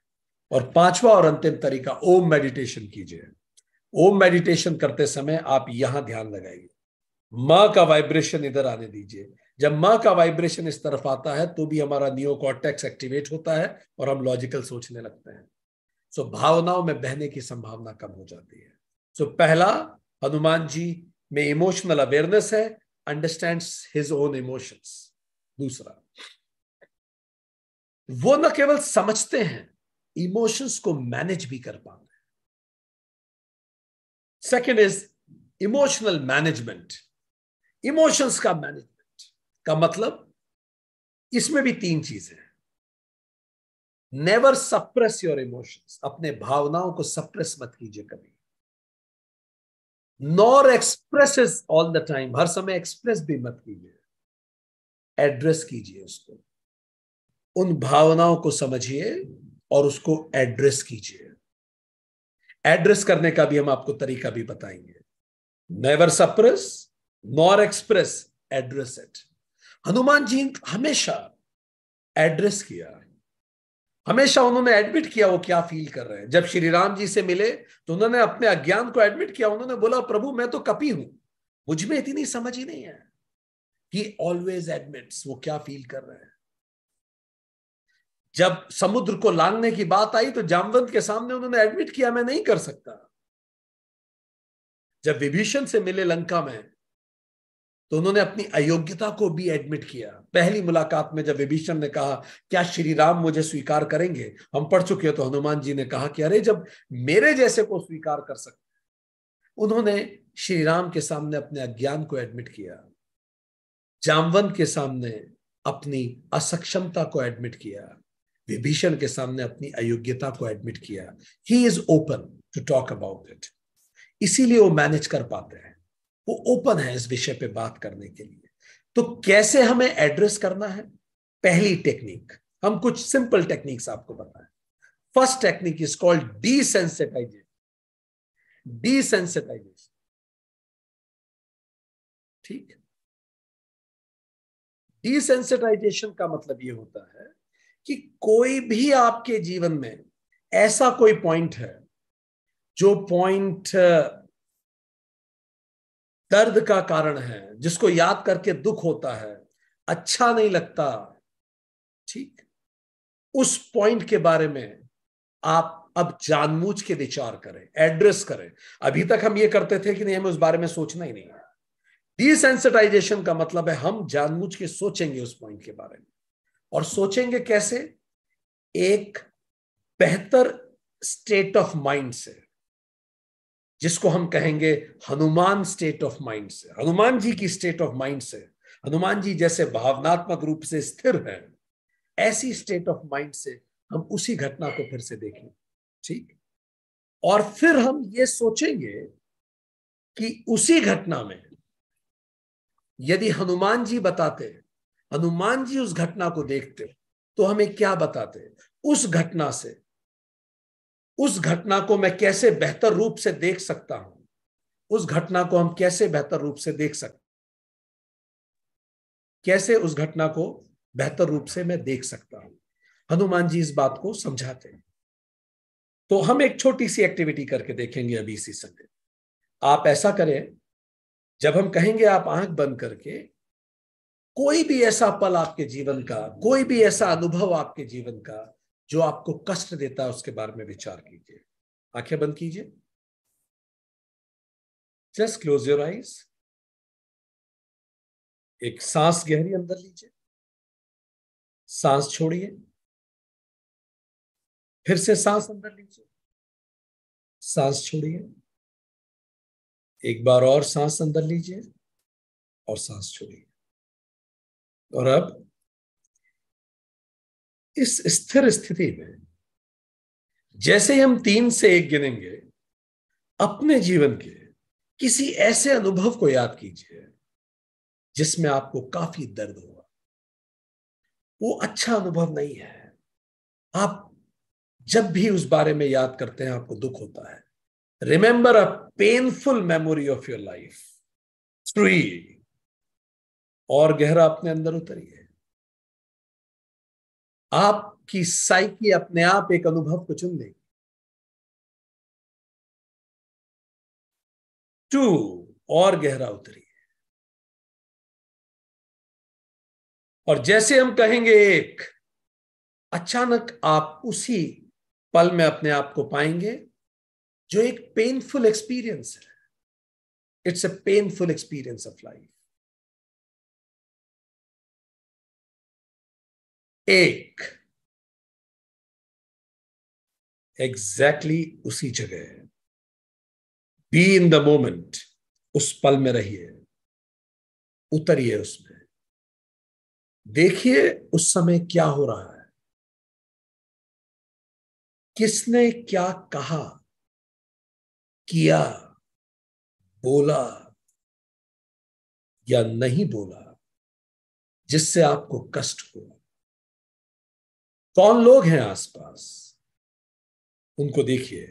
और 5वां और अंतिम तरीका, ओम मेडिटेशन कीजिए। ओम मेडिटेशन करते समय आप यहां ध्यान लगाइए, मां का वाइब्रेशन इधर आने दीजिए। जब मां का वाइब्रेशन इस तरफ आता है तो भी हमारा नियोकॉर्टेक्स एक्टिवेट होता है और हम लॉजिकल सोचने लगते हैं। सो भावनाओं में बहने की संभावना कम हो जाती है। सो पहला, हनुमान जी में इमोशनल अवेयरनेस है, अंडरस्टैंड्स हिज ओन इमोशंस। दूसरा, वो न केवल समझते हैं, इमोशंस को मैनेज भी कर पाते हैं। Second is emotional management. Emotions का मैनेजमेंट का मतलब, इसमें भी 3 चीजें हैं। नेवर सप्रेस योर इमोशंस, अपने भावनाओं को सप्रेस मत कीजिए कभी। Nor express all the time, हर समय एक्सप्रेस भी मत कीजिए, एड्रेस कीजिए उसको। उन भावनाओं को समझिए और उसको एड्रेस कीजिए। एड्रेस करने का भी हम आपको तरीका भी बताएंगे। Never suppress, nor express, address it. Hanuman ji हमेशा एड्रेस किया, हमेशा उन्होंने एडमिट किया वो क्या फील कर रहे हैं। जब श्री राम जी से मिले तो उन्होंने अपने अज्ञान को एडमिट किया। उन्होंने बोला, प्रभु मैं तो कपी हूं, मुझ में इतनी समझ ही नहीं है। ही ऑलवेज एडमिट्स वो क्या फील कर रहे हैं। जब समुद्र को लांघने की बात आई तो जामवंत के सामने उन्होंने एडमिट किया, मैं नहीं कर सकता। जब विभीषण से मिले लंका में तो उन्होंने अपनी अयोग्यता को भी एडमिट किया। पहली मुलाकात में जब विभीषण ने कहा क्या श्री राम मुझे स्वीकार करेंगे, हम पढ़ चुके हैं, तो हनुमान जी ने कहा कि अरे जब मेरे जैसे को स्वीकार कर सकते। उन्होंने श्री राम के सामने अपने अज्ञान को एडमिट किया, जामवंत के सामने अपनी असक्षमता को एडमिट किया, विभीषण के सामने अपनी अयोग्यता को एडमिट किया। He is open to talk about it, इसीलिए वो मैनेज कर पाते हैं, वो ओपन है इस विषय पे बात करने के लिए। तो कैसे हमें एड्रेस करना है? पहली टेक्निक, हम कुछ सिंपल टेक्निक्स आपको बताएं। First technique is called desensitization. Desensitization, ठीक। डिसेंसिटाइजेशन का मतलब यह होता है कि कोई भी आपके जीवन में ऐसा कोई पॉइंट है जो पॉइंट दर्द का कारण है, जिसको याद करके दुख होता है, अच्छा नहीं लगता, ठीक, उस पॉइंट के बारे में आप अब जानबूझ के विचार करें, एड्रेस करें। अभी तक हम ये करते थे कि नहीं, हमें उस बारे में सोचना ही नहीं है। डिसेंसिटाइजेशन का मतलब है हम जानबूझ के सोचेंगे उस पॉइंट के बारे में। और सोचेंगे कैसे? एक बेहतर स्टेट ऑफ माइंड से, जिसको हम कहेंगे हनुमान स्टेट ऑफ माइंड से, हनुमान जी की स्टेट ऑफ माइंड से। हनुमान जी जैसे भावनात्मक रूप से स्थिर हैं, ऐसी स्टेट ऑफ माइंड से हम उसी घटना को फिर से देखें, ठीक। और फिर हम ये सोचेंगे कि उसी घटना में यदि हनुमान जी बताते, हनुमान जी उस घटना को देखते, तो हमें क्या बताते? उस घटना से, उस घटना को मैं कैसे बेहतर रूप से देख सकता हूं, उस घटना को हम कैसे बेहतर रूप से देख सकते, कैसे उस घटना को बेहतर रूप से मैं देख सकता हूं। हनुमान जी इस बात को समझाते हैं। तो हम एक छोटी सी एक्टिविटी करके देखेंगे अभी इसी समय। आप ऐसा करें, जब हम कहेंगे आप आंख बंद करके, कोई भी ऐसा पल आपके जीवन का, कोई भी ऐसा अनुभव आपके जीवन का जो आपको कष्ट देता है, उसके बारे में विचार कीजिए। आंखें बंद कीजिए, जस्ट क्लोज योर आईज। एक सांस गहरी अंदर लीजिए, सांस छोड़िए, फिर से सांस अंदर लीजिए, सांस छोड़िए, एक बार और सांस अंदर लीजिए और सांस छोड़िए। और अब इस स्थिर स्थिति में जैसे ही हम 3 से 1 गिनेंगे, अपने जीवन के किसी ऐसे अनुभव को याद कीजिए जिसमें आपको काफी दर्द हुआ। वो अच्छा अनुभव नहीं है, आप जब भी उस बारे में याद करते हैं आपको दुख होता है। Remember a painful memory of your life. 3, और गहरा अपने अंदर उतरिए। आपकी साइकी अपने आप एक अनुभव को चुन लेगी। 2, और गहरा उतरिए। और जैसे हम कहेंगे 1, अचानक आप उसी पल में अपने आप को पाएंगे जो एक पेनफुल एक्सपीरियंस है। It's a painful experience of life. 1, exactly उसी जगह, बी इन द मोमेंट, उस पल में रहिए, उतरिए उसमें, देखिए उस समय क्या हो रहा है, किसने क्या कहा, किया, बोला या नहीं बोला जिससे आपको कष्ट हुआ। कौन लोग हैं आसपास, उनको देखिए।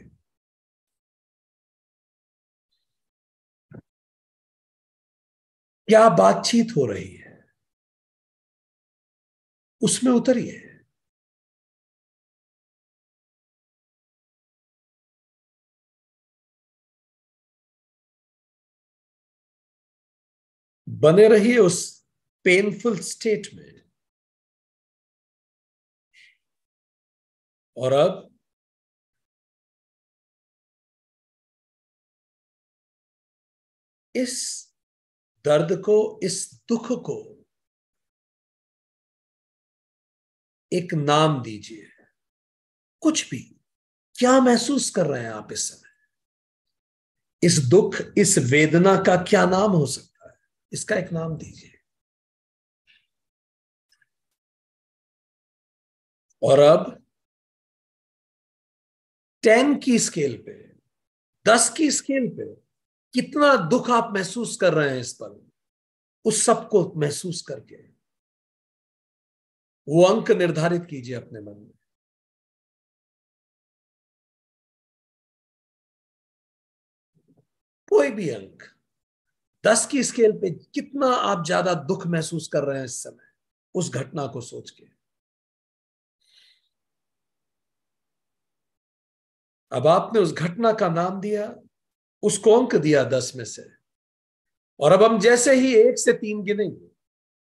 क्या बातचीत हो रही है, उसमें उतरिए। बने रहिए उस पेनफुल स्टेट में। और अब इस दर्द को, इस दुख को एक नाम दीजिए। कुछ भी, क्या महसूस कर रहे हैं आप इस समय? इस दुख, इस वेदना का क्या नाम हो सकता है? इसका एक नाम दीजिए। और अब 10 की स्केल पे, 10 की स्केल पे कितना दुख आप महसूस कर रहे हैं इस पल, उस सब को महसूस करके वो अंक निर्धारित कीजिए अपने मन में। कोई भी अंक, 10 की स्केल पे कितना आप ज्यादा दुख महसूस कर रहे हैं इस समय, उस घटना को सोच के। अब आपने उस घटना का नाम दिया, उसको अंक दिया 10 में से, और अब हम जैसे ही 1 से 3 गिनेंगे,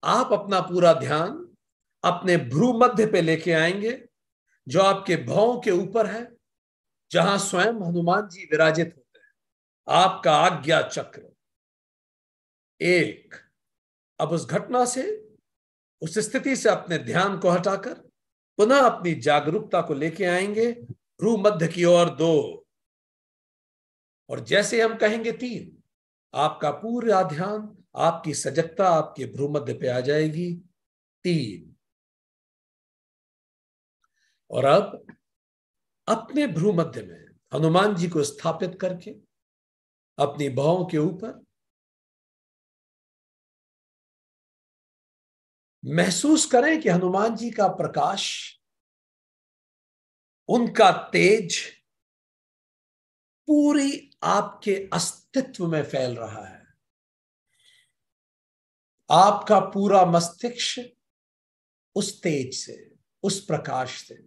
आप अपना पूरा ध्यान अपने भ्रू मध्य पे लेके आएंगे, जो आपके भौं के ऊपर है, जहां स्वयं हनुमान जी विराजित होते हैं, आपका आज्ञा चक्र। 1, अब उस घटना से, उस स्थिति से अपने ध्यान को हटाकर पुनः अपनी जागरूकता को लेके आएंगे भ्रू मध्य की ओर। 2, और जैसे हम कहेंगे 3, आपका पूरा ध्यान, आपकी सजगता आपके भ्रू मध्य पे आ जाएगी। 3, और अब अपने भ्रू मध्य में हनुमान जी को स्थापित करके अपनी भौं के ऊपर महसूस करें कि हनुमान जी का प्रकाश, उनका तेज पूरी आपके अस्तित्व में फैल रहा है। आपका पूरा मस्तिष्क उस तेज से, उस प्रकाश से,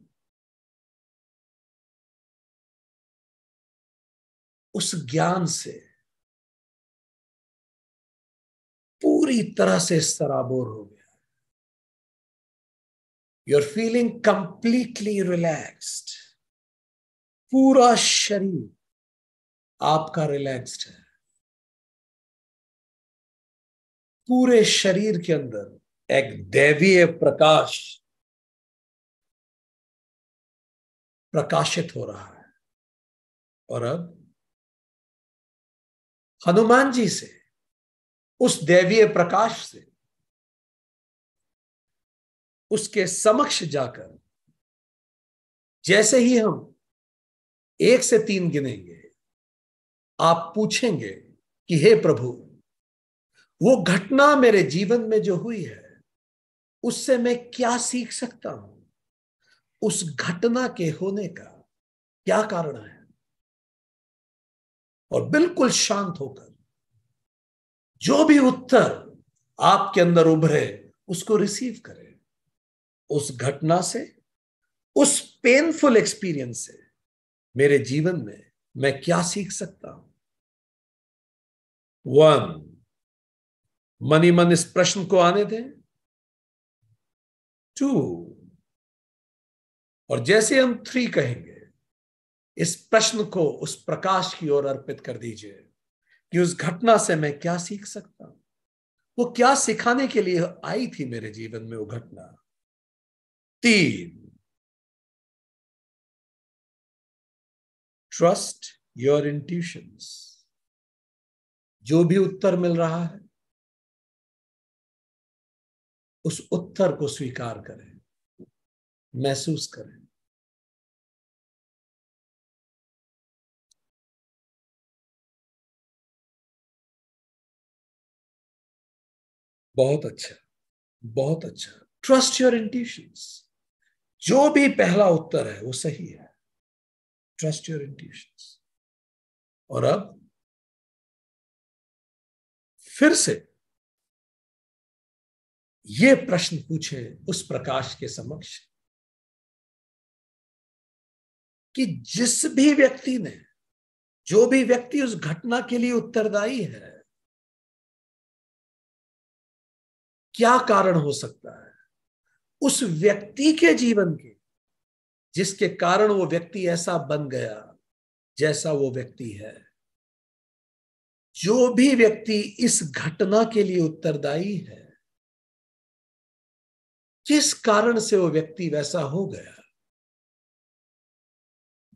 उस ज्ञान से पूरी तरह से सराबोर हो गया। You are feeling completely relaxed. पूरा शरीर आपका रिलैक्स्ड है। पूरे शरीर के अंदर एक दैवीय प्रकाश प्रकाशित हो रहा है। और अब हनुमान जी से, उस दैवीय प्रकाश से, उसके समक्ष जाकर जैसे ही हम 1 से 3 गिनेंगे, आप पूछेंगे कि हे प्रभु, वो घटना मेरे जीवन में जो हुई है, उससे मैं क्या सीख सकता हूं? उस घटना के होने का क्या कारण है? और बिल्कुल शांत होकर जो भी उत्तर आपके अंदर उभरे, उसको रिसीव करें। उस घटना से, उस पेनफुल एक्सपीरियंस से मेरे जीवन में मैं क्या सीख सकता हूं? 1, मन ही मन इस प्रश्न को आने दें। 2, और जैसे हम 3 कहेंगे, इस प्रश्न को उस प्रकाश की ओर अर्पित कर दीजिए कि उस घटना से मैं क्या सीख सकता हूं? वो क्या सिखाने के लिए आई थी मेरे जीवन में वो घटना? 3, ट्रस्ट योर इंट्यूशंस। जो भी उत्तर मिल रहा है, उस उत्तर को स्वीकार करें, महसूस करें। बहुत अच्छा, बहुत अच्छा। Trust your intuitions. जो भी पहला उत्तर है वो सही है। Trust your intuitions. और अब फिर से ये प्रश्न पूछे उस प्रकाश के समक्ष कि जिस भी व्यक्ति ने, जो भी व्यक्ति उस घटना के लिए उत्तरदायी है, क्या कारण हो सकता है उस व्यक्ति के जीवन के, जिसके कारण वो व्यक्ति ऐसा बन गया जैसा वो व्यक्ति है? जो भी व्यक्ति इस घटना के लिए उत्तरदायी है, किस कारण से वो व्यक्ति वैसा हो गया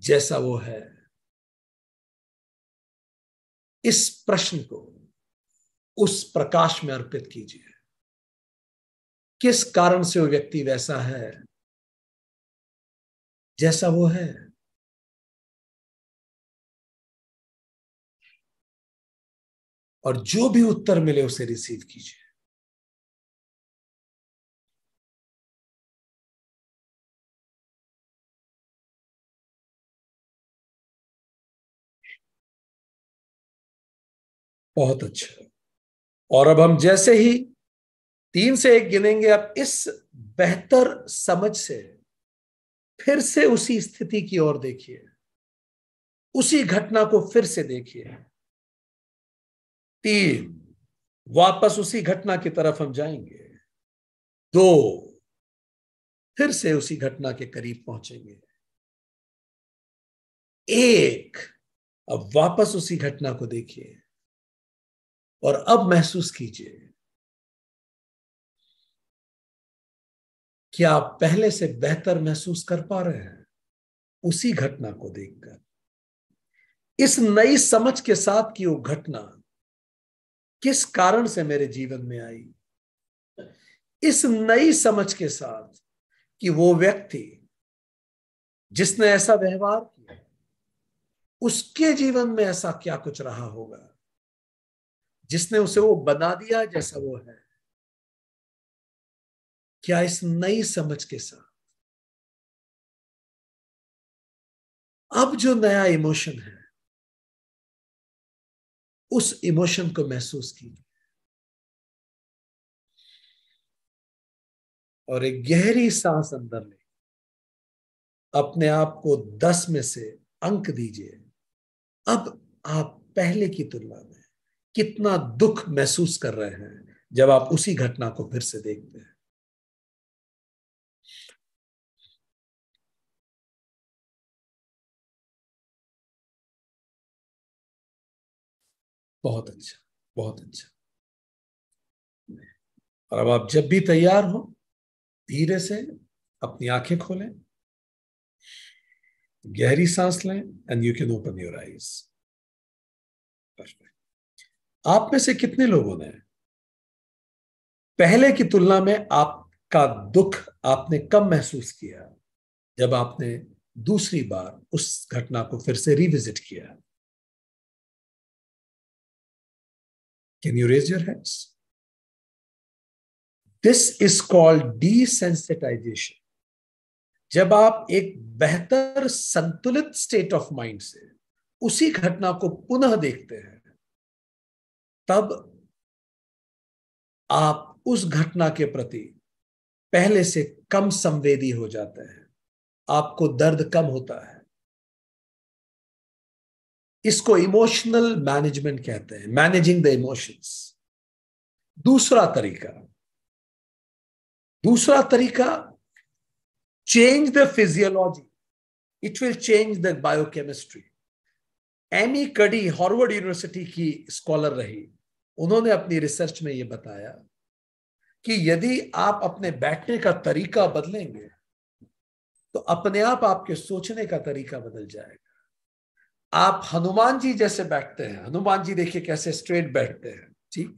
जैसा वो है, इस प्रश्न को उस प्रकाश में अर्पित कीजिए। किस कारण से वो व्यक्ति वैसा है जैसा वो है? और जो भी उत्तर मिले उसे रिसीव कीजिए। बहुत अच्छा। और अब हम जैसे ही 3 से 1 गिनेंगे, अब इस बेहतर समझ से फिर से उसी स्थिति की ओर देखिए, उसी घटना को फिर से देखिए। 3, वापस उसी घटना की तरफ हम जाएंगे। 2, फिर से उसी घटना के करीब पहुंचेंगे। 1, अब वापस उसी घटना को देखिए और अब महसूस कीजिए कि आप पहले से बेहतर महसूस कर पा रहे हैं उसी घटना को देखकर। इस नई समझ के साथ कि वो घटना किस कारण से मेरे जीवन में आई, इस नई समझ के साथ कि वो व्यक्ति जिसने ऐसा व्यवहार किया, उसके जीवन में ऐसा क्या कुछ रहा होगा जिसने उसे वो बना दिया जैसा वो है। क्या इस नई समझ के साथ अब जो नया इमोशन है, उस इमोशन को महसूस कीजिए और एक गहरी सांस अंदर ले। अपने आप को 10 में से अंक दीजिए। अब आप पहले की तुलना में कितना दुख महसूस कर रहे हैं जब आप उसी घटना को फिर से देखते हैं। बहुत अच्छा, बहुत अच्छा। और अब आप जब भी तैयार हो, धीरे से अपनी आंखें खोलें, गहरी सांस लें and you can open your eyes. आप में से कितने लोगों ने पहले की तुलना में आपका दुख आपने कम महसूस किया जब आपने दूसरी बार उस घटना को फिर से रिविजिट किया? Can you raise your hands? This is called desensitization. जब आप एक बेहतर संतुलित स्टेट ऑफ माइंड से उसी घटना को पुनः देखते हैं, तब आप उस घटना के प्रति पहले से कम संवेदी हो जाते हैं। आपको दर्द कम होता है। इसको इमोशनल मैनेजमेंट कहते हैं, मैनेजिंग द इमोशंस। दूसरा तरीका, change the physiology, it will change the biochemistry. Amy Cuddy Harvard University की स्कॉलर रही। उन्होंने अपनी रिसर्च में यह बताया कि यदि आप अपने बैठने का तरीका बदलेंगे तो अपने आप आपके सोचने का तरीका बदल जाएगा। आप हनुमान जी जैसे बैठते हैं, हनुमान जी देखिए कैसे स्ट्रेट बैठते हैं, ठीक?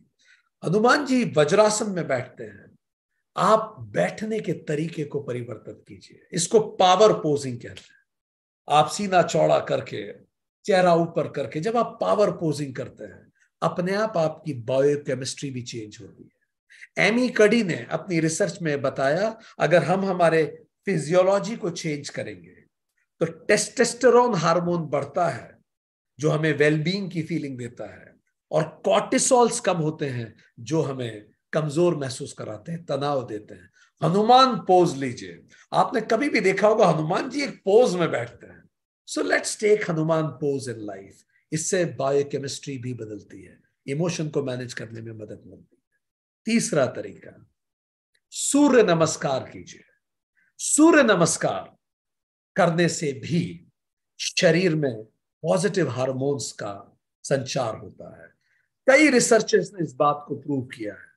हनुमान जी वज्रासन में बैठते हैं। आप बैठने के तरीके को परिवर्तित कीजिए। इसको पावर पोजिंग कहते हैं। आप सीना चौड़ा करके, चेहरा ऊपर करके जब आप पावर पोजिंग करते हैं, अपने आप आपकी बायोकेमिस्ट्री भी चेंज होती है। एमी कडी ने अपनी रिसर्च में बताया, अगर हम हमारे फिजियोलॉजी को चेंज करेंगे तो टेस्टोस्टेरोन हार्मोन बढ़ता है जो हमें वेलबींग की फीलिंग देता है, और कॉर्टिसोल्स कम होते हैं जो हमें कमजोर महसूस कराते हैं, तनाव देते हैं। हनुमान पोज लीजिए। आपने कभी भी देखा होगा हनुमान जी एक पोज में बैठते हैं। So let's take Hanuman pose in life. इससे बायोकेमिस्ट्री भी बदलती है, इमोशन को मैनेज करने में मदद मिलती है। तीसरा तरीका, सूर्य नमस्कार कीजिए। सूर्य नमस्कार करने से भी शरीर में पॉजिटिव हार्मोन्स का संचार होता है। कई रिसर्चर्स ने इस बात को प्रूव किया है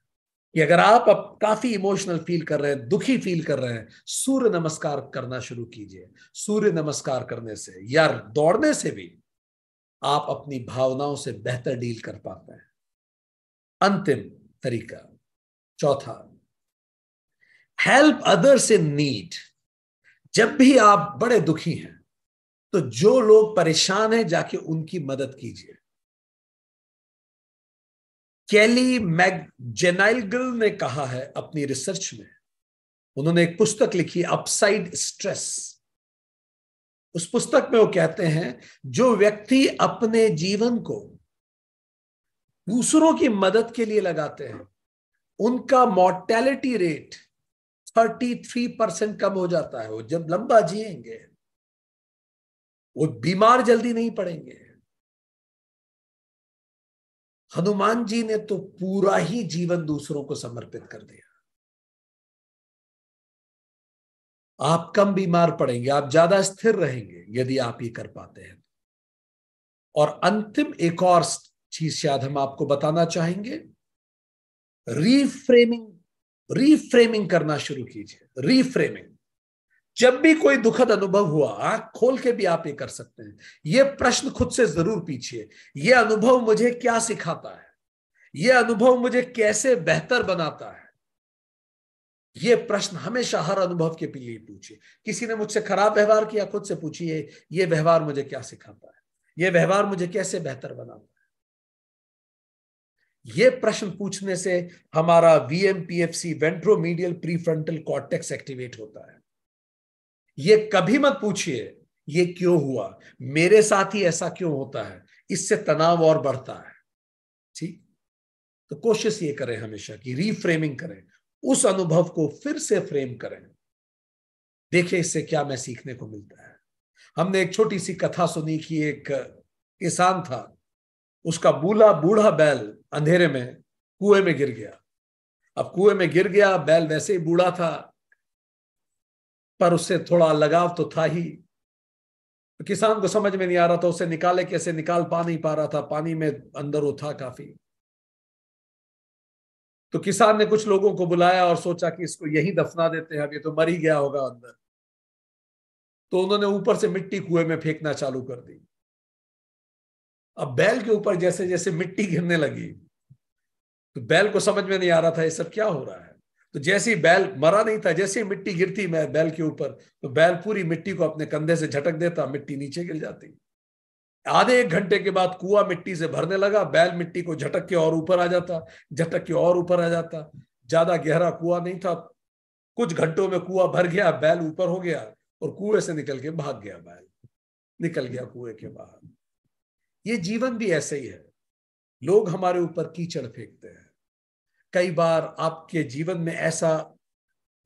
कि अगर आप अब काफी इमोशनल फील कर रहे हैं, दुखी फील कर रहे हैं, सूर्य नमस्कार करना शुरू कीजिए। सूर्य नमस्कार करने से या दौड़ने से भी आप अपनी भावनाओं से बेहतर डील कर पाते हैं। अंतिम तरीका, चौथा, हेल्प अदर्स इन नीड। जब भी आप बड़े दुखी हैं तो जो लोग परेशान हैं जाके उनकी मदद कीजिए। कैली मैकजेनाइगल ने कहा है अपनी रिसर्च में, उन्होंने एक पुस्तक लिखी अपसाइड स्ट्रेस। उस पुस्तक में वो कहते हैं जो व्यक्ति अपने जीवन को दूसरों की मदद के लिए लगाते हैं उनका मॉर्टेलिटी रेट 33% कम हो जाता है। वो जब लंबा जिएंगे, वो बीमार जल्दी नहीं पड़ेंगे। हनुमान जी ने तो पूरा ही जीवन दूसरों को समर्पित कर दिया। आप कम बीमार पड़ेंगे, आप ज्यादा स्थिर रहेंगे यदि आप ये कर पाते हैं। और अंतिम एक और चीज शायद हम आपको बताना चाहेंगे, रीफ्रेमिंग। रीफ्रेमिंग करना शुरू कीजिए। रीफ्रेमिंग, जब भी कोई दुखद अनुभव हुआ, आंख खोल के भी आप ये कर सकते हैं। ये प्रश्न खुद से जरूर पूछिए, ये अनुभव मुझे क्या सिखाता है, ये अनुभव मुझे कैसे बेहतर बनाता है। ये प्रश्न हमेशा हर अनुभव के लिए पूछिए। किसी ने मुझसे खराब व्यवहार किया, खुद से पूछिए ये व्यवहार मुझे क्या सिखाता है, ये व्यवहार मुझे कैसे बेहतर बनाता है। ये प्रश्न पूछने से हमारा वीएमपीएफसी, वेंट्रोमीडियल प्रीफ्रंटल कॉर्टेक्स, एक्टिवेट होता है। ये कभी मत पूछिए ये क्यों हुआ, मेरे साथ ही ऐसा क्यों होता है, इससे तनाव और बढ़ता है। ठीक, तो कोशिश ये करें हमेशा कि रीफ्रेमिंग करें, उस अनुभव को फिर से फ्रेम करें, देखिए इससे क्या मैं सीखने को मिलता है। हमने एक छोटी सी कथा सुनी कि एक किसान था, उसका बूढ़ा बूढ़ा बैल अंधेरे में कुएं में गिर गया। अब कुएं में गिर गया, बैल वैसे ही बूढ़ा था पर उससे थोड़ा लगाव तो था ही। तो किसान को समझ में नहीं आ रहा था उसे निकाले कैसे, निकाल पा नहीं पा रहा था, पानी में अंदर वो था काफी। तो किसान ने कुछ लोगों को बुलाया और सोचा कि इसको यहीं दफना देते हैं, अब ये तो मर ही गया होगा अंदर। तो उन्होंने ऊपर से मिट्टी कुएं में फेंकना चालू कर दी। अब बैल के ऊपर जैसे जैसे मिट्टी गिरने लगी तो बैल को समझ में नहीं आ रहा था ये सब क्या हो रहा है। तो जैसे ही बैल मरा नहीं था, जैसे ही मिट्टी गिरती मैं बैल के ऊपर, तो बैल पूरी मिट्टी को अपने कंधे से झटक देता, मिट्टी नीचे गिर जाती। आधे एक घंटे के बाद कुआं मिट्टी से भरने लगा, बैल मिट्टी को झटक के और ऊपर आ जाता, झटक के और ऊपर आ जाता। ज्यादा गहरा कुआं नहीं था, कुछ घंटों में कुआं भर गया, बैल ऊपर हो गया और कुएं से निकल के भाग गया। बैल निकल गया कुएं के बाहर। ये जीवन भी ऐसे ही है, लोग हमारे ऊपर कीचड़ फेंकते हैं। कई बार आपके जीवन में ऐसा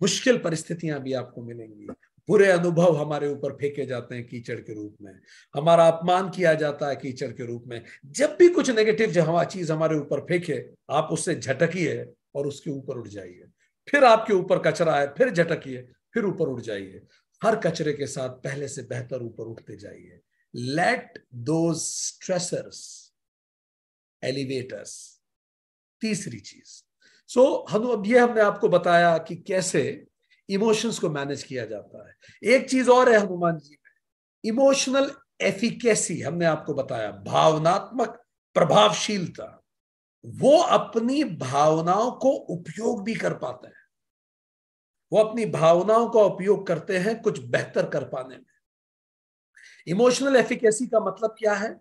मुश्किल परिस्थितियां भी आपको मिलेंगी, बुरे अनुभव हमारे ऊपर फेंके जाते हैं कीचड़ के रूप में, हमारा अपमान किया जाता है कीचड़ के रूप में। जब भी कुछ नेगेटिव चीज हमारे ऊपर फेंके, आप उससे झटकिए और उसके ऊपर उठ जाइए। फिर आपके ऊपर कचरा है, फिर झटकिए, फिर ऊपर उठ जाइए। हर कचरे के साथ पहले से बेहतर ऊपर उठते जाइए। लेट दोज स्ट्रेसर्स एलिवेट अस। तीसरी चीज, अब ये हमने आपको बताया कि कैसे इमोशंस को मैनेज किया जाता है। एक चीज और है हनुमान जी में, इमोशनल एफिकेसी। हमने आपको बताया भावनात्मक प्रभावशीलता। वो अपनी भावनाओं को उपयोग भी कर पाते हैं, वो अपनी भावनाओं का उपयोग करते हैं कुछ बेहतर कर पाने में। इमोशनल एफिकेसी का मतलब क्या है?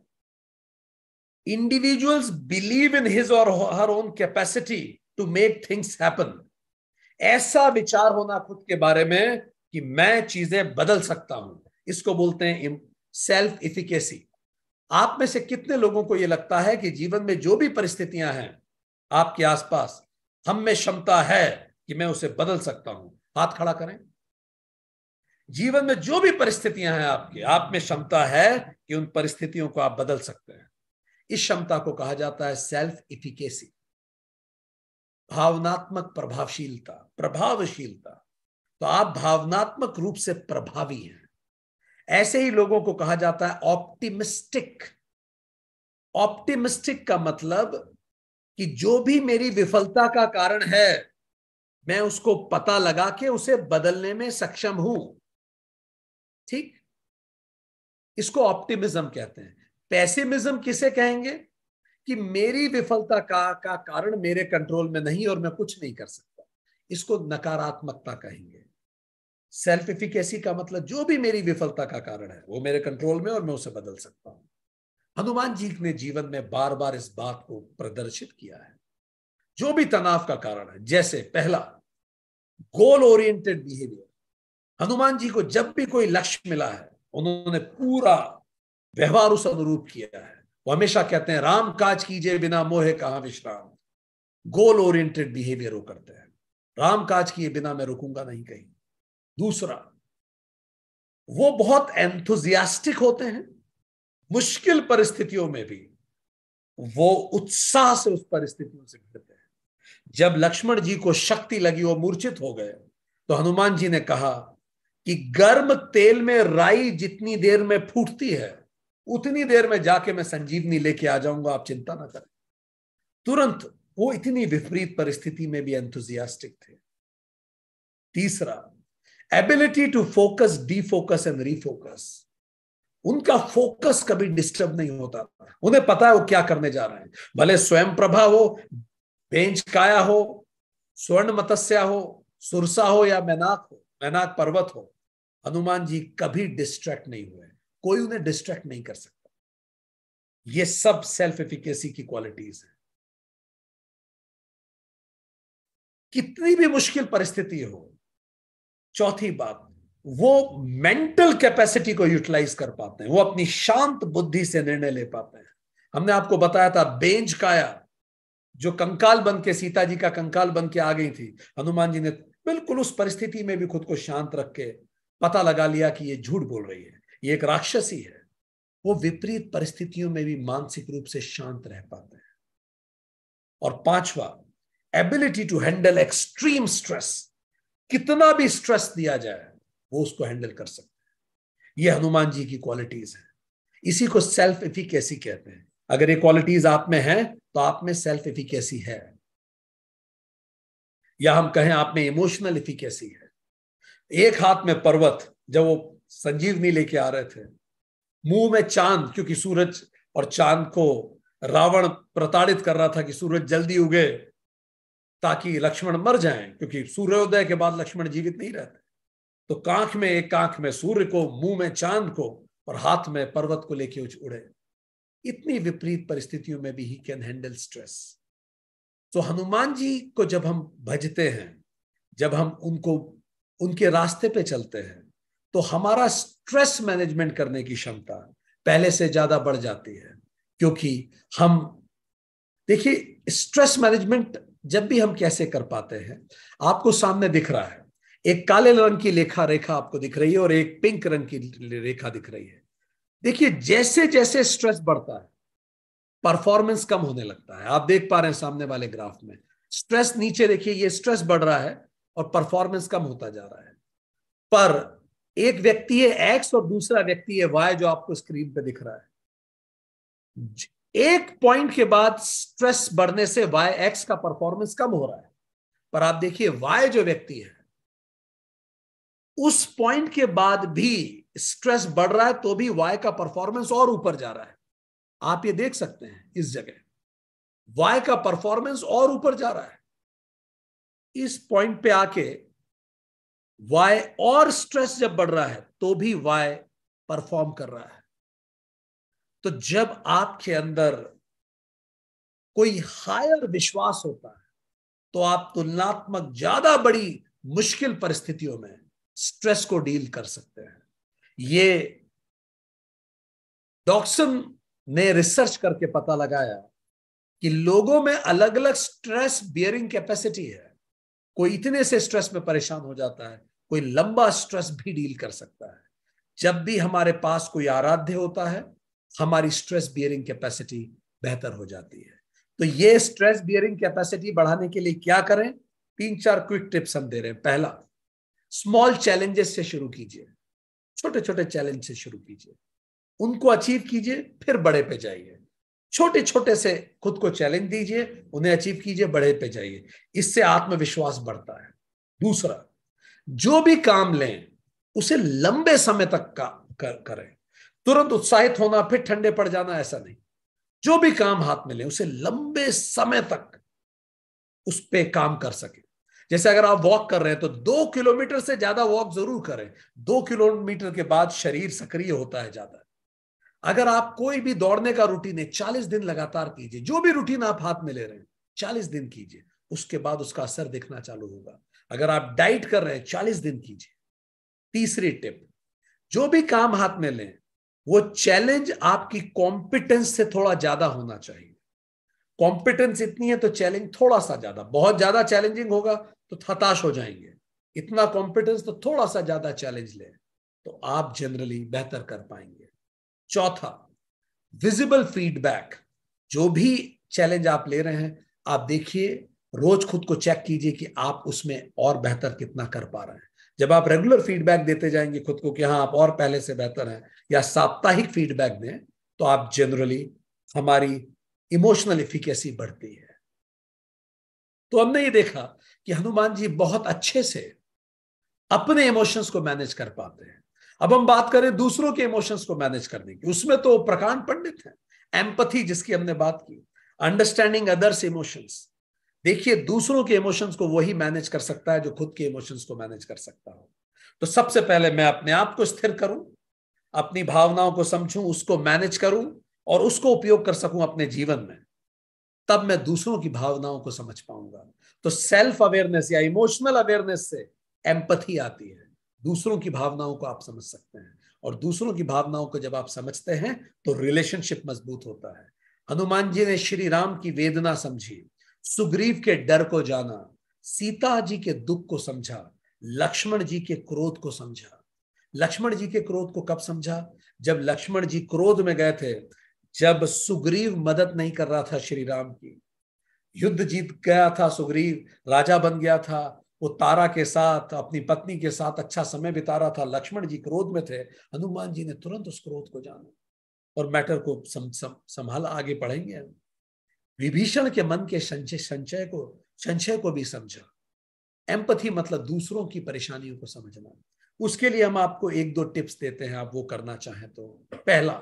Individuals believe in his or her own capacity to make things happen. ऐसा विचार होना खुद के बारे में कि मैं चीजें बदल सकता हूं, इसको बोलते हैं सेल्फ इफिकेसी। आप में से कितने लोगों को यह लगता है कि जीवन में जो भी परिस्थितियां हैं आपके आसपास, हम में क्षमता है कि मैं उसे बदल सकता हूं? हाथ खड़ा करें। जीवन में जो भी परिस्थितियां हैं आपके, आप में क्षमता है कि उन परिस्थितियों को आप बदल सकते हैं। इस क्षमता को कहा जाता है सेल्फ इफिकेसी, भावनात्मक प्रभावशीलता, प्रभावशीलता। तो आप भावनात्मक रूप से प्रभावी हैं। ऐसे ही लोगों को कहा जाता है ऑप्टिमिस्टिक। ऑप्टिमिस्टिक का मतलब कि जो भी मेरी विफलता का कारण है मैं उसको पता लगा के उसे बदलने में सक्षम हूं। ठीक, इसको ऑप्टिमिज्म कहते हैं। पेसिमिज्म किसे कहेंगे? कि मेरी विफलता का कारण मेरे कंट्रोल में नहीं और मैं कुछ नहीं कर सकता, इसको नकारात्मकता कहेंगे। सेल्फ एफिकेसी का मतलब जो भी मेरी विफलता का कारण है वो मेरे कंट्रोल में और मैं उसे बदल सकता हूं। हनुमान जी ने जीवन में बार बार इस बात को प्रदर्शित किया है। जो भी तनाव का कारण है, जैसे पहला, goal oriented behaviour. Hanuman ji को जब भी कोई लक्ष्य मिला है उन्होंने पूरा व्यवहार उस अनुरूप किया है। वो हमेशा कहते हैं राम काज कीजिए बिना मोहे कहां विश्राम। गोल ओरिएंटेड बिहेवियर वो करते हैं, राम काज किए बिना मैं रुकूंगा नहीं कहीं। दूसरा, वो बहुत एंथुजियास्टिक होते हैं, मुश्किल परिस्थितियों में भी वो उत्साह से उस परिस्थितियों से भिड़ते हैं। जब लक्ष्मण जी को शक्ति लगी, वो मूर्छित हो गए, तो हनुमान जी ने कहा कि गर्म तेल में राई जितनी देर में फूटती है उतनी देर में जाके मैं संजीवनी लेके आ जाऊंगा, आप चिंता ना करें। तुरंत वो इतनी विपरीत परिस्थिति में भी एंथुजियास्टिक थे। तीसरा, ability to focus, defocus and refocus. उनका फोकस कभी डिस्टर्ब नहीं होता, उन्हें पता है वो क्या करने जा रहे हैं। भले स्वयं प्रभा हो, बेंच काया हो, स्वर्ण मत्स्या हो, सुरसा हो या मैनाक हो, मैनाक पर्वत हो, हनुमान जी कभी डिस्ट्रैक्ट नहीं हुए। कोई उन्हें डिस्ट्रैक्ट नहीं कर सकता। ये सब सेल्फ एफिकेसी की क्वालिटीज है। कितनी भी मुश्किल परिस्थिति हो, चौथी बात, वो मेंटल कैपेसिटी को यूटिलाइज कर पाते हैं, वो अपनी शांत बुद्धि से निर्णय ले पाते हैं। हमने आपको बताया था बेंज काया, जो कंकाल बन के, सीता जी का कंकाल बन के आ गई थी, हनुमान जी ने बिल्कुल उस परिस्थिति में भी खुद को शांत रख के पता लगा लिया कि ये झूठ बोल रही है, ये एक राक्षसी है। वो विपरीत परिस्थितियों में भी मानसिक रूप से शांत रह पाते हैं। और पांचवा, ability to handle extreme stress. कितना भी स्ट्रेस दिया जाए वो उसको हैंडल कर सकते हैं। ये हनुमान जी की क्वालिटीज है। इसी को सेल्फ एफिकेसी कहते हैं। अगर ये क्वालिटीज आप में है तो आप में सेल्फ एफिकेसी है, या हम कहें आप में इमोशनल एफिकेसी है। एक हाथ में पर्वत, जब वो संजीवनी लेके आ रहे थे, मुंह में चांद, क्योंकि सूरज और चांद को रावण प्रताड़ित कर रहा था कि सूरज जल्दी उगे ताकि लक्ष्मण मर जाएं, क्योंकि सूर्योदय के बाद लक्ष्मण जीवित नहीं रहते। तो कांख में, एक आंख में सूर्य को, मुंह में चांद को और हाथ में पर्वत को लेके उड़े। इतनी विपरीत परिस्थितियों में भी ही कैन हैंडल स्ट्रेस। तो हनुमान जी को जब हम भजते हैं, जब हम उनको, उनके रास्ते पे चलते हैं, तो हमारा स्ट्रेस मैनेजमेंट करने की क्षमता पहले से ज्यादा बढ़ जाती है। क्योंकि हम, देखिए, स्ट्रेस मैनेजमेंट जब भी हम कैसे कर पाते हैं, आपको सामने दिख रहा है, एक काले रंग की रेखा आपको दिख रही है और एक पिंक रंग की रेखा दिख रही है। देखिए, जैसे जैसे स्ट्रेस बढ़ता है परफॉर्मेंस कम होने लगता है। आप देख पा रहे हैं सामने वाले ग्राफ में, स्ट्रेस नीचे देखिए, ये स्ट्रेस बढ़ रहा है और परफॉर्मेंस कम होता जा रहा है। पर एक व्यक्ति है एक्स और दूसरा व्यक्ति है वाई, जो आपको स्क्रीन पे दिख रहा है। एक पॉइंट के बाद स्ट्रेस बढ़ने से वाई एक्स का परफॉर्मेंस कम हो रहा है, पर आप देखिए वाई जो व्यक्ति है, उस पॉइंट के बाद भी स्ट्रेस बढ़ रहा है तो भी वाई का परफॉर्मेंस और ऊपर जा रहा है। आप ये देख सकते हैं, इस जगह वाई का परफॉर्मेंस और ऊपर जा रहा है। इस पॉइंट पे आके वाई और स्ट्रेस जब बढ़ रहा है तो भी वाई परफॉर्म कर रहा है। तो जब आपके अंदर कोई हायर विश्वास होता है तो आप तुलनात्मक ज्यादा बड़ी मुश्किल परिस्थितियों में स्ट्रेस को डील कर सकते हैं। ये डॉक्सन ने रिसर्च करके पता लगाया कि लोगों में अलग अलग स्ट्रेस बियरिंग कैपेसिटी है। कोई इतने से स्ट्रेस में परेशान हो जाता है, कोई लंबा स्ट्रेस भी डील कर सकता है। जब भी हमारे पास कोई आराध्य होता है, हमारी स्ट्रेस बियरिंग कैपेसिटी बेहतर हो जाती है। तो ये स्ट्रेस बियरिंग कैपेसिटी बढ़ाने के लिए क्या करें? 3-4 क्विक टिप्स हम दे रहे हैं। पहला, स्मॉल चैलेंजेस से शुरू कीजिए, छोटे छोटे चैलेंज से शुरू कीजिए, उनको अचीव कीजिए, फिर बड़े पे जाइए। छोटे छोटे से खुद को चैलेंज दीजिए, उन्हें अचीव कीजिए, बड़े पे जाइए, इससे आत्मविश्वास बढ़ता है। दूसरा, जो भी काम लें उसे लंबे समय तक करें। तुरंत उत्साहित होना फिर ठंडे पड़ जाना, ऐसा नहीं। जो भी काम हाथ में लें उसे लंबे समय तक उस पे काम कर सके। जैसे अगर आप वॉक कर रहे हैं तो 2 किलोमीटर से ज्यादा वॉक जरूर करें। 2 किलोमीटर के बाद शरीर सक्रिय होता है ज्यादा। अगर आप कोई भी दौड़ने का रूटीन है, 40 दिन लगातार कीजिए। जो भी रूटीन आप हाथ में ले रहे हैं 40 दिन कीजिए, उसके बाद उसका असर दिखना चालू होगा। अगर आप डाइट कर रहे हैं 40 दिन कीजिए। तीसरी टिप, जो भी काम हाथ में लें वो चैलेंज आपकी कॉम्पिटेंस से थोड़ा ज्यादा होना चाहिए। कॉम्पिटेंस इतनी है तो चैलेंज थोड़ा सा ज्यादा। बहुत ज्यादा चैलेंजिंग होगा तो हताश हो जाएंगे। इतना कॉम्पिटेंस तो थोड़ा सा ज्यादा चैलेंज लें तो आप जनरली बेहतर कर पाएंगे। चौथा, विजिबल फीडबैक। जो भी चैलेंज आप ले रहे हैं आप देखिए, रोज खुद को चेक कीजिए कि आप उसमें और बेहतर कितना कर पा रहे हैं। जब आप रेगुलर फीडबैक देते जाएंगे खुद को कि हाँ आप और पहले से बेहतर हैं, या साप्ताहिक फीडबैक दें, तो आप जनरली, हमारी इमोशनल एफिकेसी बढ़ती है। तो हमने ये देखा कि हनुमान जी बहुत अच्छे से अपने इमोशंस को मैनेज कर पाते हैं। अब हम बात करें दूसरों के इमोशंस को मैनेज करने की, उसमें तो प्रकांड पंडित हैं। एम्पथी जिसकी हमने बात की, अंडरस्टैंडिंग अदर्स इमोशंस। देखिए, दूसरों के इमोशंस को वही मैनेज कर सकता है जो खुद के इमोशंस को मैनेज कर सकता हो। तो सबसे पहले मैं अपने आप को स्थिर करूं, अपनी भावनाओं को समझूं, उसको मैनेज करूं और उसको उपयोग कर सकूं अपने जीवन में, तब मैं दूसरों की भावनाओं को समझ पाऊंगा। तो सेल्फ अवेयरनेस या इमोशनल अवेयरनेस से एम्पथी आती है। दूसरों की भावनाओं को आप समझ सकते हैं, और दूसरों की भावनाओं को जब आप समझते हैं तो रिलेशनशिप मजबूत होता है। हनुमान जी ने श्री राम की वेदना समझी, सुग्रीव के डर को जाना, सीता जी के दुख को समझा, लक्ष्मण जी के क्रोध को समझा। लक्ष्मण जी के क्रोध को कब समझा? जब लक्ष्मण जी क्रोध में गए थे, जब सुग्रीव मदद नहीं कर रहा था श्री राम की। युद्ध जीत गया था सुग्रीव, राजा बन गया था, वो तारा के साथ, अपनी पत्नी के साथ अच्छा समय बिता रहा था। लक्ष्मण जी क्रोध में थे। हनुमान जी ने तुरंत उस क्रोध को जाना और मैटर को संभाला। आगे बढ़ेंगे। विभीषण के मन के संशय को भी समझा। एम्पथी मतलब दूसरों की परेशानियों को समझना। उसके लिए हम आपको 1-2 टिप्स देते हैं, आप वो करना चाहें तो। पहला,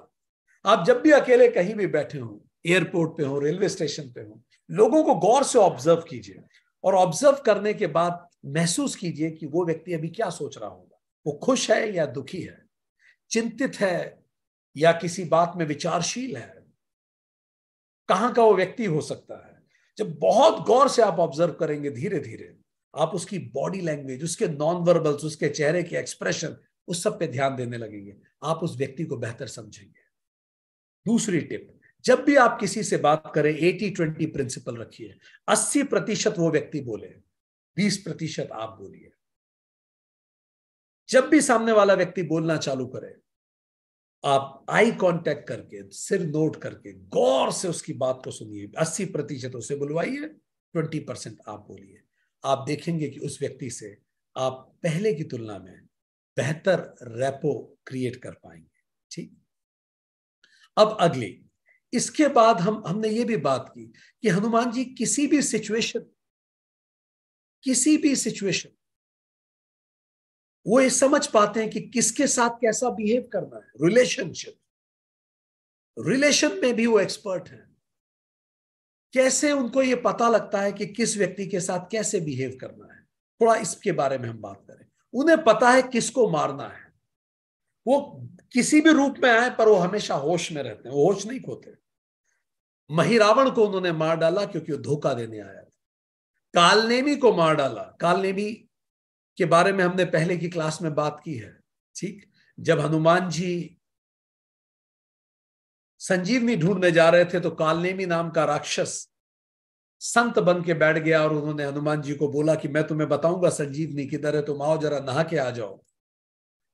आप जब भी अकेले कहीं भी बैठे हो, एयरपोर्ट पे हो, रेलवे स्टेशन पे हो, लोगों को गौर से ऑब्जर्व कीजिए, और ऑब्जर्व करने के बाद महसूस कीजिए कि वो व्यक्ति अभी क्या सोच रहा होगा। वो खुश है या दुखी है, चिंतित है या किसी बात में विचारशील है, कहां का वो व्यक्ति हो सकता है। जब बहुत गौर से आप ऑब्जर्व करेंगे, धीरे धीरे आप उसकी बॉडी लैंग्वेज, उसके नॉन वर्बल्स, उसके चेहरे के एक्सप्रेशन, उस सब पे ध्यान देने लगेंगे, आप उस व्यक्ति को बेहतर समझेंगे। दूसरी टिप, जब भी आप किसी से बात करें 80-20 प्रिंसिपल रखिए। 80% वो व्यक्ति बोले, 20% आप बोलिए। जब भी सामने वाला व्यक्ति बोलना चालू करे, आप आई कांटेक्ट करके, सिर नोट करके गौर से उसकी बात को सुनिए। 80% उसे बुलवाइए, 20% आप बोलिए। आप देखेंगे कि उस व्यक्ति से आप पहले की तुलना में बेहतर रेपो क्रिएट कर पाएंगे। ठीक। अब अगली, इसके बाद हमने ये भी बात की कि हनुमान जी किसी भी सिचुएशन वो ये समझ पाते हैं कि किसके साथ कैसा बिहेव करना है। रिलेशन में भी वो एक्सपर्ट हैं। कैसे उनको ये पता लगता है कि किस व्यक्ति के साथ कैसे बिहेव करना है, थोड़ा इसके बारे में हम बात करें। उन्हें पता है किसको मारना है। वो किसी भी रूप में आए पर वो हमेशा होश में रहते हैं, वो होश नहीं खोते। महिरावण को उन्होंने मार डाला क्योंकि वो धोखा देने आया था। कालनेमी को मार डाला। कालनेमी के बारे में हमने पहले की क्लास में बात की है। ठीक। जब हनुमान जी संजीवनी ढूंढने जा रहे थे तो कालनेमी नाम का राक्षस संत बन के बैठ गया, और उन्होंने हनुमान जी को बोला कि मैं तुम्हें बताऊंगा संजीवनी किधर है, तुम आओ जरा नहा के आ जाओ।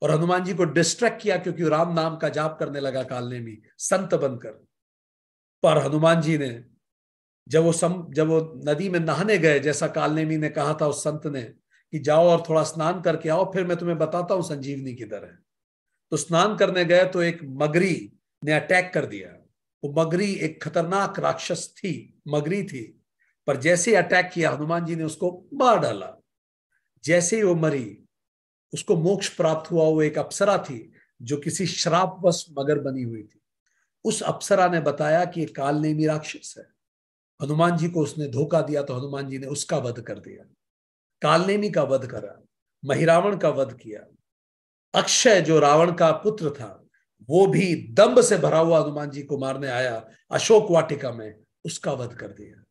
और हनुमान जी को डिस्ट्रैक्ट किया क्योंकि राम नाम का जाप करने लगा कालनेमी संत बनकर। पर हनुमान जी ने जब वो नदी में नहाने गए, जैसा कालनेमी ने कहा था उस संत ने कि जाओ और थोड़ा स्नान करके आओ, फिर मैं तुम्हें बताता हूं संजीवनी किधर है। तो स्नान करने गए तो एक मगरी ने अटैक कर दिया। वो मगरी एक खतरनाक राक्षस थी, मगरी थी, पर जैसे अटैक किया हनुमान जी ने उसको मार डाला। जैसे ही वो मरी, उसको मोक्ष प्राप्त हुआ। वो एक अप्सरा थी जो किसी श्रापवश मगर बनी हुई थी। उस अप्सरा ने बताया कि ये कालनेमी राक्षस है। हनुमान जी को उसने धोखा दिया, तो हनुमान जी ने उसका वध कर दिया, कालनेमी का वध करा, महिरावण का वध किया। अक्षय जो रावण का पुत्र था, वो भी दंभ से भरा हुआ हनुमान जी को मारने आया अशोक वाटिका में, उसका वध कर दिया।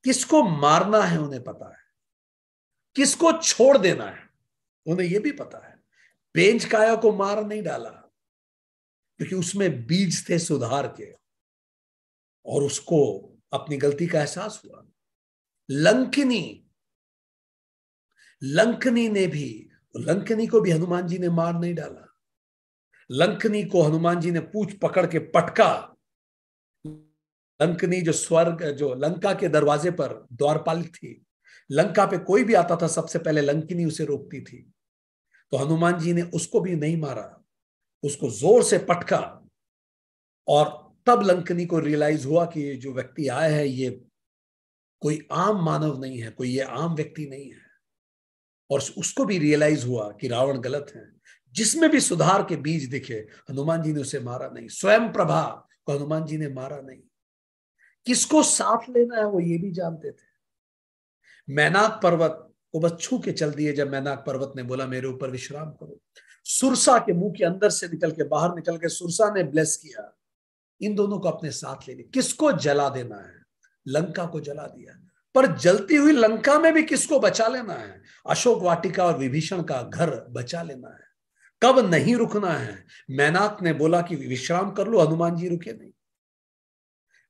किसको मारना है उन्हें पता है, किसको छोड़ देना है उन्हें यह भी पता है। पेंच काया को मार नहीं डाला, क्योंकि उसमें बीज थे सुधार के, और उसको अपनी गलती का एहसास हुआ। लंकिनी, लंकनी ने भी, लंकनी को भी हनुमान जी ने मार नहीं डाला। लंकनी को हनुमान जी ने पूंछ पकड़ के पटका। लंकनी जो स्वर्ग, जो लंका के दरवाजे पर द्वारपालिक थी, लंका पे कोई भी आता था सबसे पहले लंकिनी उसे रोकती थी। तो हनुमान जी ने उसको भी नहीं मारा, उसको जोर से पटका। और तब लंकनी को रियलाइज हुआ कि ये जो व्यक्ति आया है ये कोई आम मानव नहीं है, कोई ये आम व्यक्ति नहीं है। और उसको भी रियलाइज हुआ कि रावण गलत है। जिसमें भी सुधार के बीज दिखे, हनुमान जी ने उसे मारा नहीं। स्वयं प्रभा को हनुमान जी ने मारा नहीं। किसको साथ लेना है वो ये भी जानते थे। मैनाक पर्वत को बस छू के चल दिए जब मैनाक पर्वत ने बोला मेरे ऊपर विश्राम करो। सुरसा के मुंह के अंदर से निकल के बाहर निकल के सुरसा ने ब्लेस किया। इन दोनों को अपने साथ ले लिया। किसको जला देना है? लंका को जला दिया। पर जलती हुई लंका में भी किसको बचा लेना है? अशोक वाटिका और विभीषण का घर बचा लेना है। कब नहीं रुकना है? मैनाक ने बोला कि विश्राम कर लो, हनुमान जी रुके नहीं।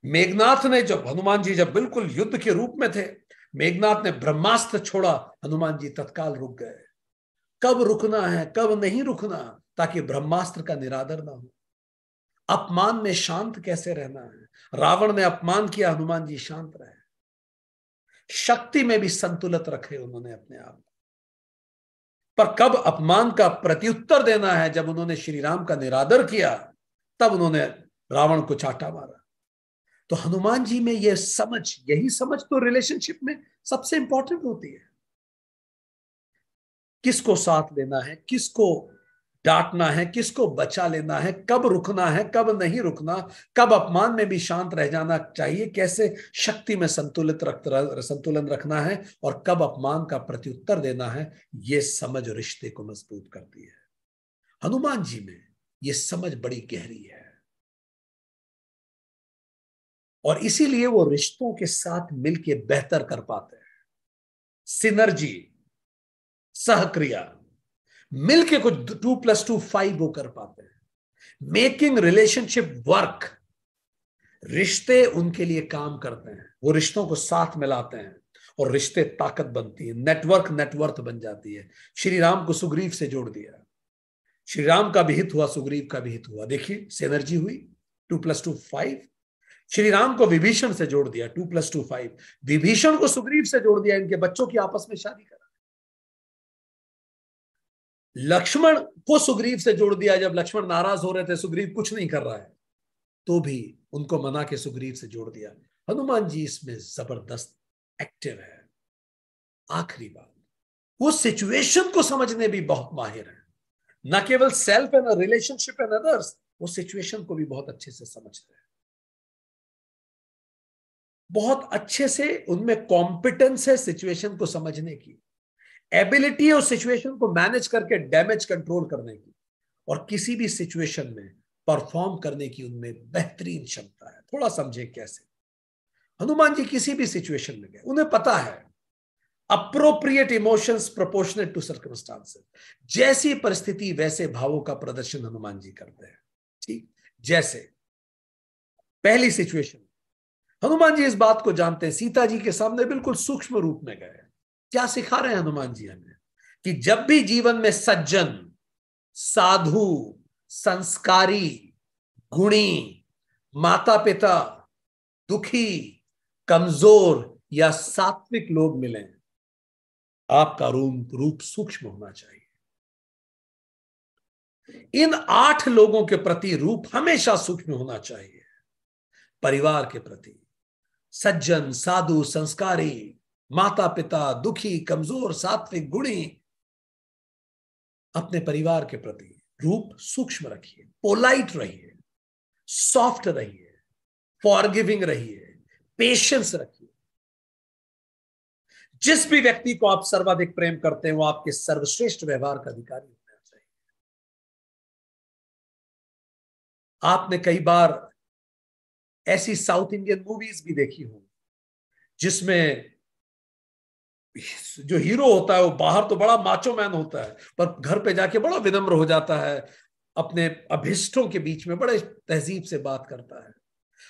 मेघनाथ ने, जब हनुमान जी जब बिल्कुल युद्ध के रूप में थे, मेघनाथ ने ब्रह्मास्त्र छोड़ा, हनुमान जी तत्काल रुक गए। कब रुकना है, कब नहीं रुकना, ताकि ब्रह्मास्त्र का निरादर ना हो। अपमान में शांत कैसे रहना है? रावण ने अपमान किया, हनुमान जी शांत रहे। शक्ति में भी संतुलित रखे उन्होंने अपने आप। पर कब अपमान का प्रत्युत्तर देना है, जब उन्होंने श्री राम का निरादर किया, तब उन्होंने रावण को चाटा मारा। तो हनुमान जी में यह समझ, यही समझ तो रिलेशनशिप में सबसे इंपॉर्टेंट होती है। किसको साथ लेना है, किसको डांटना है, किसको बचा लेना है, कब रुकना है, कब नहीं रुकना, कब अपमान में भी शांत रह जाना चाहिए, कैसे शक्ति में संतुलन रखना है, और कब अपमान का प्रत्युत्तर देना है, यह समझ रिश्ते को मजबूत करती है। हनुमान जी में यह समझ बड़ी गहरी है, और इसीलिए वो रिश्तों के साथ मिलके बेहतर कर पाते हैं। सिनर्जी, सहक्रिया, मिलके कुछ 2+2 5 वो कर पाते हैं। मेकिंग रिलेशनशिप वर्क, रिश्ते उनके लिए काम करते हैं। वो रिश्तों को साथ मिलाते हैं और रिश्ते ताकत बनती है। नेटवर्क नेटवर्थ बन जाती है। श्री राम को सुग्रीव से जोड़ दिया, श्री राम का भी हित हुआ, सुग्रीव का भी हित हुआ। देखिए सिनर्जी हुई, 2+2 5। श्री राम को विभीषण से जोड़ दिया, 2+2 5। विभीषण को सुग्रीव से जोड़ दिया, इनके बच्चों की आपस में शादी करा। लक्ष्मण को सुग्रीव से जोड़ दिया, जब लक्ष्मण नाराज हो रहे थे, सुग्रीव कुछ नहीं कर रहा है, तो भी उनको मना के सुग्रीव से जोड़ दिया। हनुमान जी इसमें जबरदस्त एक्टिव है। आखिरी बात, वो सिचुएशन को समझने भी बहुत माहिर है। न केवल self and relationship and others, वो सिचुएशन को भी बहुत अच्छे से समझते हैं। बहुत अच्छे से उनमें कॉम्पिटेंस है सिचुएशन को समझने की, एबिलिटी है उस सिचुएशन को मैनेज करके डैमेज कंट्रोल करने की, और किसी भी सिचुएशन में परफॉर्म करने की उनमें बेहतरीन क्षमता है। थोड़ा समझे कैसे। हनुमान जी किसी भी सिचुएशन में गए, उन्हें पता है appropriate emotions proportionate to circumstances. जैसी परिस्थिति वैसे भावों का प्रदर्शन हनुमान जी करते हैं। ठीक, जैसे पहली सिचुएशन, हनुमान जी इस बात को जानते हैं, सीता जी के सामने बिल्कुल सूक्ष्म रूप में गए। क्या सिखा रहे हैं हनुमान जी हमें? कि जब भी जीवन में सज्जन, साधु, संस्कारी, गुणी, माता पिता, दुखी, कमजोर या सात्विक लोग मिलें, आपका रूप सूक्ष्म होना चाहिए। इन 8 लोगों के प्रति रूप हमेशा सूक्ष्म होना चाहिए। परिवार के प्रति, सज्जन, साधु, संस्कारी, माता पिता, दुखी, कमजोर, सात्विक, गुणी, अपने परिवार के प्रति रूप सूक्ष्म रखिए, पोलाइट रहिए, सॉफ्ट रहिए, फॉरगिविंग रहिए, पेशेंस रखिए। जिस भी व्यक्ति को आप सर्वाधिक प्रेम करते हैं वो आपके सर्वश्रेष्ठ व्यवहार का अधिकारी होना चाहिए। आपने कई बार ऐसी साउथ इंडियन मूवीज भी देखी हो जिसमें जो हीरो होता है वो बाहर तो बड़ा माचो मैन होता है, पर घर पे जाके बड़ा विनम्र हो जाता है, अपने अभिष्टों के बीच में बड़े तहजीब से बात करता है।